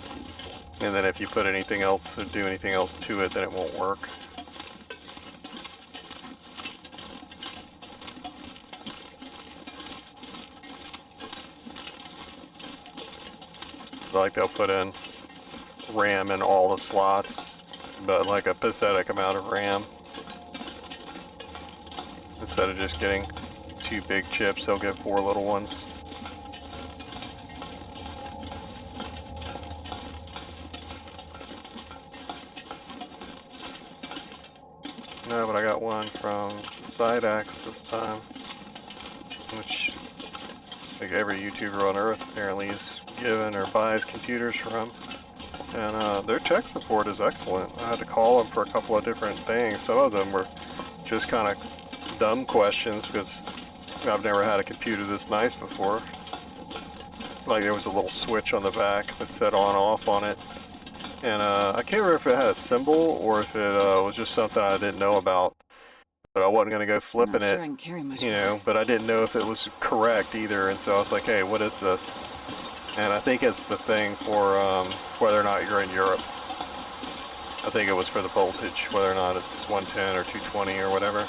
And then if you put anything else or do anything else to it, then it won't work. Like they'll put in RAM in all the slots, but like a pathetic amount of RAM. Instead of just getting 2 big chips, they'll get 4 little ones. No, but I got one from Sidax this time, which I think every YouTuber on Earth apparently is given or buys computers from. And their tech support is excellent. I had to call them for a couple of different things. Some of them were just kind of dumb questions because I've never had a computer this nice before. Like there was a little switch on the back that said on off on it, and I can't remember if it had a symbol or if it was just something I didn't know about, but I wasn't going to go flipping Sure it, I can carry much you more. know, but I didn't know if it was correct either, and so I was like, hey, what is this? And I think it's the thing for whether or not you're in Europe. I think it was for the voltage, whether or not it's 110 or 220 or whatever.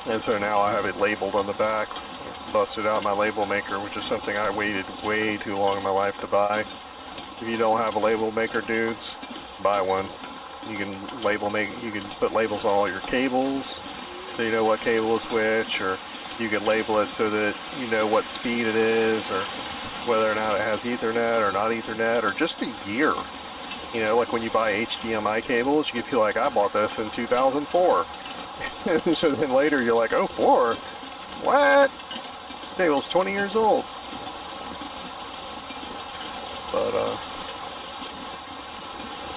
And so now I have it labeled on the back. Busted out my label maker, which is something I waited way too long in my life to buy. If you don't have a label maker, dudes, buy one. You can you can put labels on all your cables, so you know what cable is which, or you can label it so that you know what speed it is, or whether or not it has Ethernet or not Ethernet, or just the year. You know, like when you buy HDMI cables, you can feel like I bought this in 2004. So then later you're like, oh, 4? What? This cable's 20 years old. But,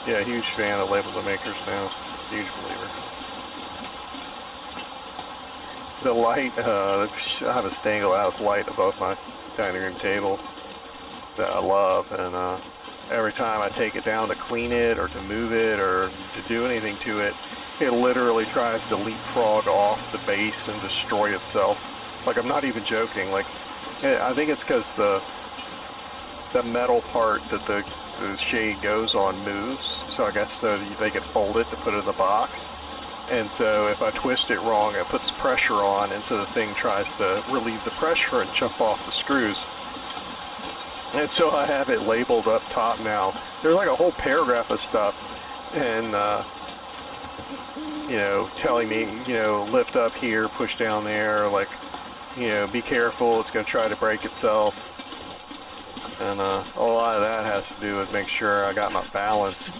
yeah, huge fan of label makers now. Huge believer. The light, I have a stained glass light above my dining room table that I love, and every time I take it down to clean it or to move it or to do anything to it, it literally tries to leapfrog off the base and destroy itself. Like, I'm not even joking. Like, I think it's because the metal part that the shade goes on moves, so I guess so they can fold it to put it in the box. And so if I twist it wrong, it puts pressure on, and so the thing tries to relieve the pressure and jump off the screws. And so I have it labeled up top now. There's like a whole paragraph of stuff, and you know, telling me, you know, lift up here, push down there, like, you know, be careful, it's going to try to break itself. And a lot of that has to do with make sure I got my balance,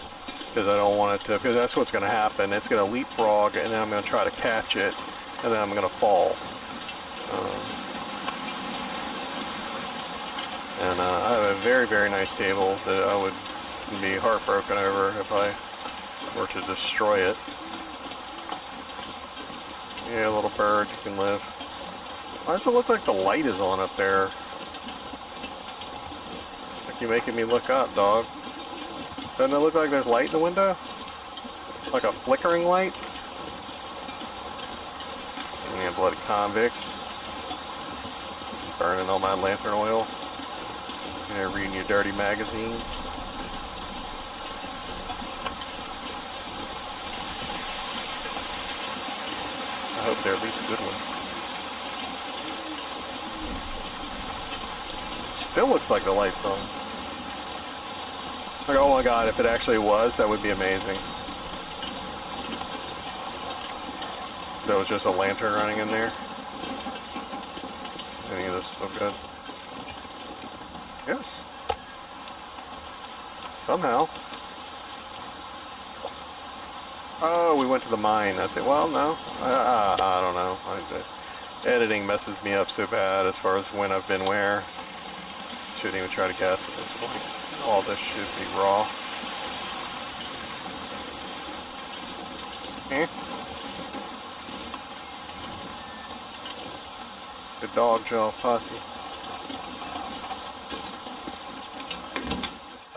because I don't want it to, because that's what's going to happen. It's going to leapfrog, and then I'm going to try to catch it, and then I'm going to fall. And I have a very, very nice table that I would be heartbroken over if I were to destroy it. Yeah, little bird, you can live. Why does it look like the light is on up there? Like you're making me look up, dog. Doesn't it look like there's light in the window? Like a flickering light? Yeah, bloody convicts. Burning all my lantern oil. Yeah, reading your dirty magazines. I hope they're at least good ones. Still looks like the light's on. Like, oh my god, if it actually was, that would be amazing. There was just a lantern running in there. Any of this still good? Yes. Somehow. Oh, we went to the mine. That's it. Well, no. I don't know. Editing messes me up so bad as far as when I've been where. Shouldn't even try to guess at this point. All this should be raw. Eh? The dog jaw posse.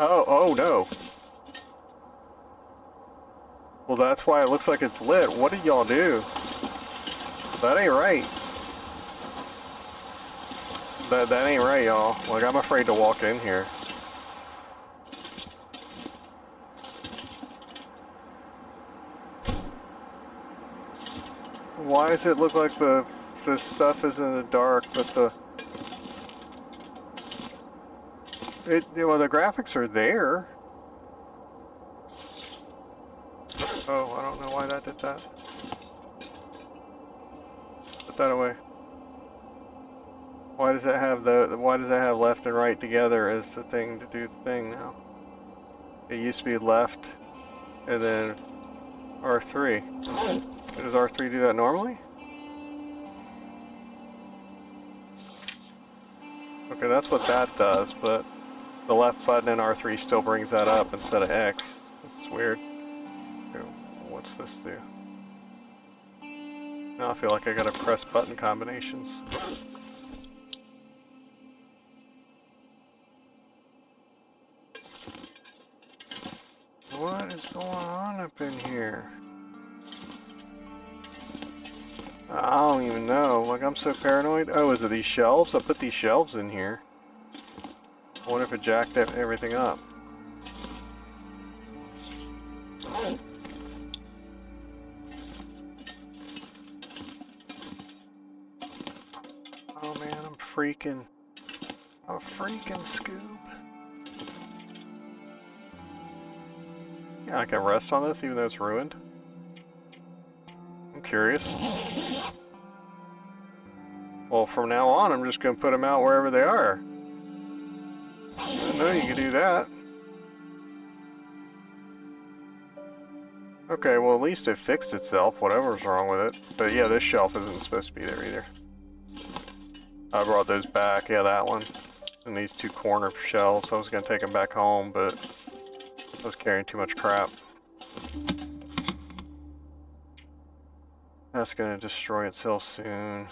Oh no. Well, that's why it looks like it's lit. What did y'all do? That ain't right. That ain't right, y'all. Like, I'm afraid to walk in here. Why does it look like the stuff is in the dark, but well, the graphics are there. Oh, I don't know why that did that. Put that away. Why does it have left and right together as the thing to do the thing now? It used to be left and then R3. Does R3 do that normally? Okay, that's what that does, but the left button in R3 still brings that up instead of X. That's weird. Okay, what's this do? Now I feel like I gotta press button combinations. What is going on up in here? I don't even know. Like, I'm so paranoid. Oh, is it these shelves? I put these shelves in here. I wonder if it jacked everything up. Oh man, I'm freaking Scoob. Yeah, I can rest on this even though it's ruined. I'm curious. Well, from now on, I'm just going to put them out wherever they are. I didn't know you could do that. Okay, well at least it fixed itself, whatever's wrong with it. But yeah, this shelf isn't supposed to be there either. I brought those back, yeah, that one. And these two corner shelves, I was going to take them back home, but I was carrying too much crap. That's going to destroy itself soon.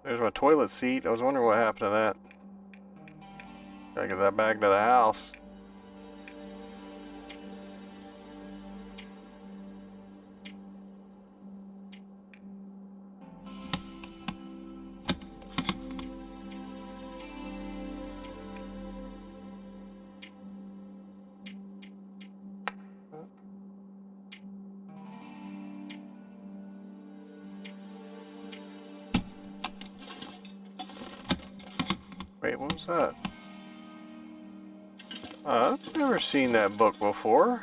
There's my toilet seat. I was wondering what happened to that. Gotta get that back to the house. Wait, what was that? I've never seen that book before.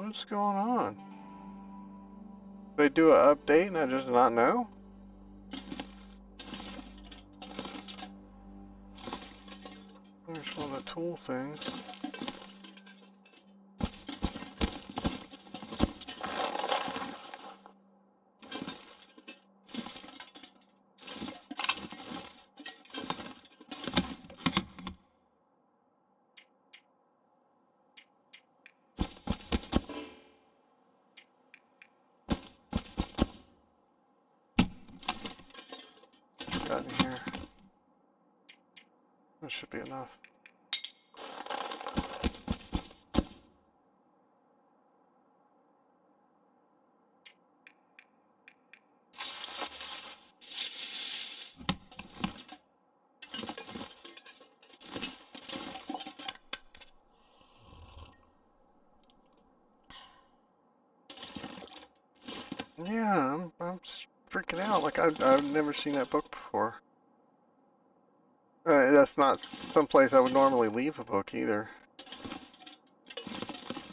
What's going on? They do an update and I just not know? There's one of the tool things. Got in here. That should be enough. Yeah, I'm freaking out. Like I've never seen that book before. That's not someplace I would normally leave a book either.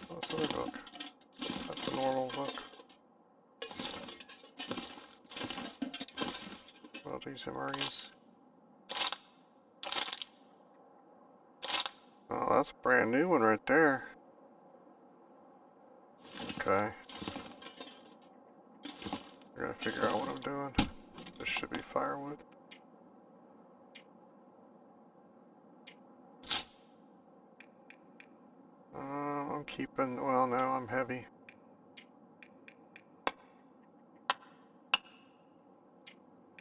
What's the other book? That's a normal book. Well, these MREs. Oh, that's a brand new one right there. Okay. I gotta figure out what I'm doing. This should be firewood. I'm keeping, well, no, I'm heavy.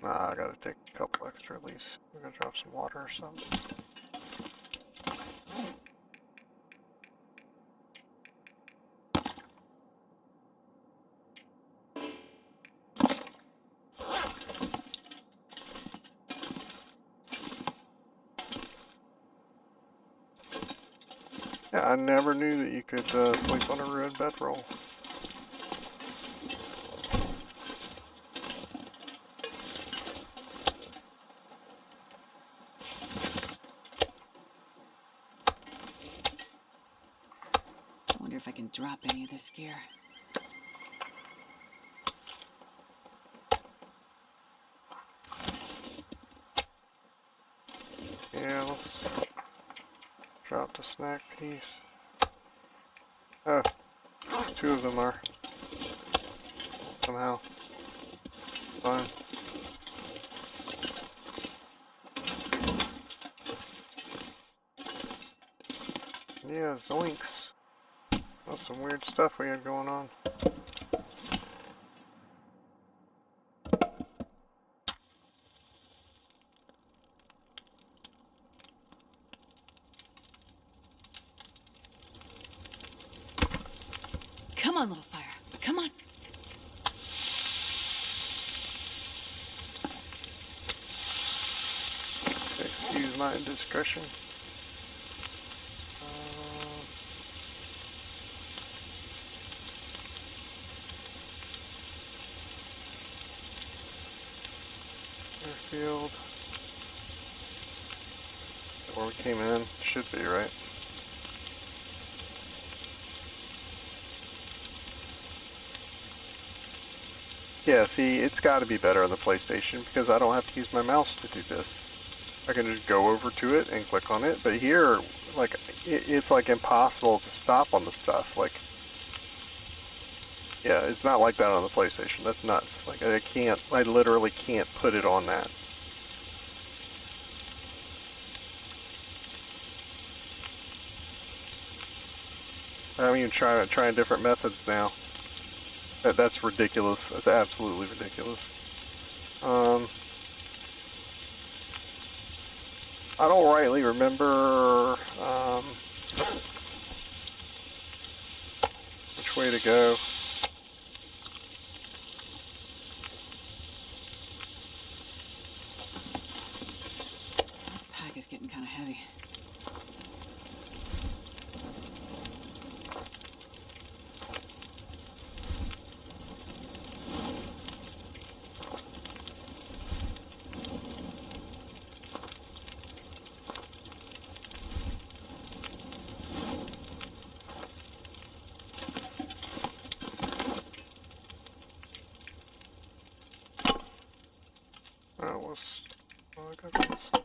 Nah, I gotta take a couple extra at least. I'm gonna drop some water or something. Yeah, I never knew that you could sleep on a ruined bedroll. I wonder if I can drop any of this gear. Yeah, let's drop the snack piece. Oh, two of them are. Somehow. Fine. Yeah, zoinks. That's some weird stuff we had going on. Come on, little fire. Come on. Excuse my indiscretion. Airfield. Where we came in. Should be, right? Yeah, see, it's got to be better on the PlayStation because I don't have to use my mouse to do this. I can just go over to it and click on it, but here, like, it's like impossible to stop on the stuff. Like, yeah, it's not like that on the PlayStation. That's nuts. Like, I literally can't put it on that. I'm even trying different methods now. That's ridiculous. That's absolutely ridiculous. I don't rightly remember which way to go. This pack is getting kind of heavy. this? Oh, I got this.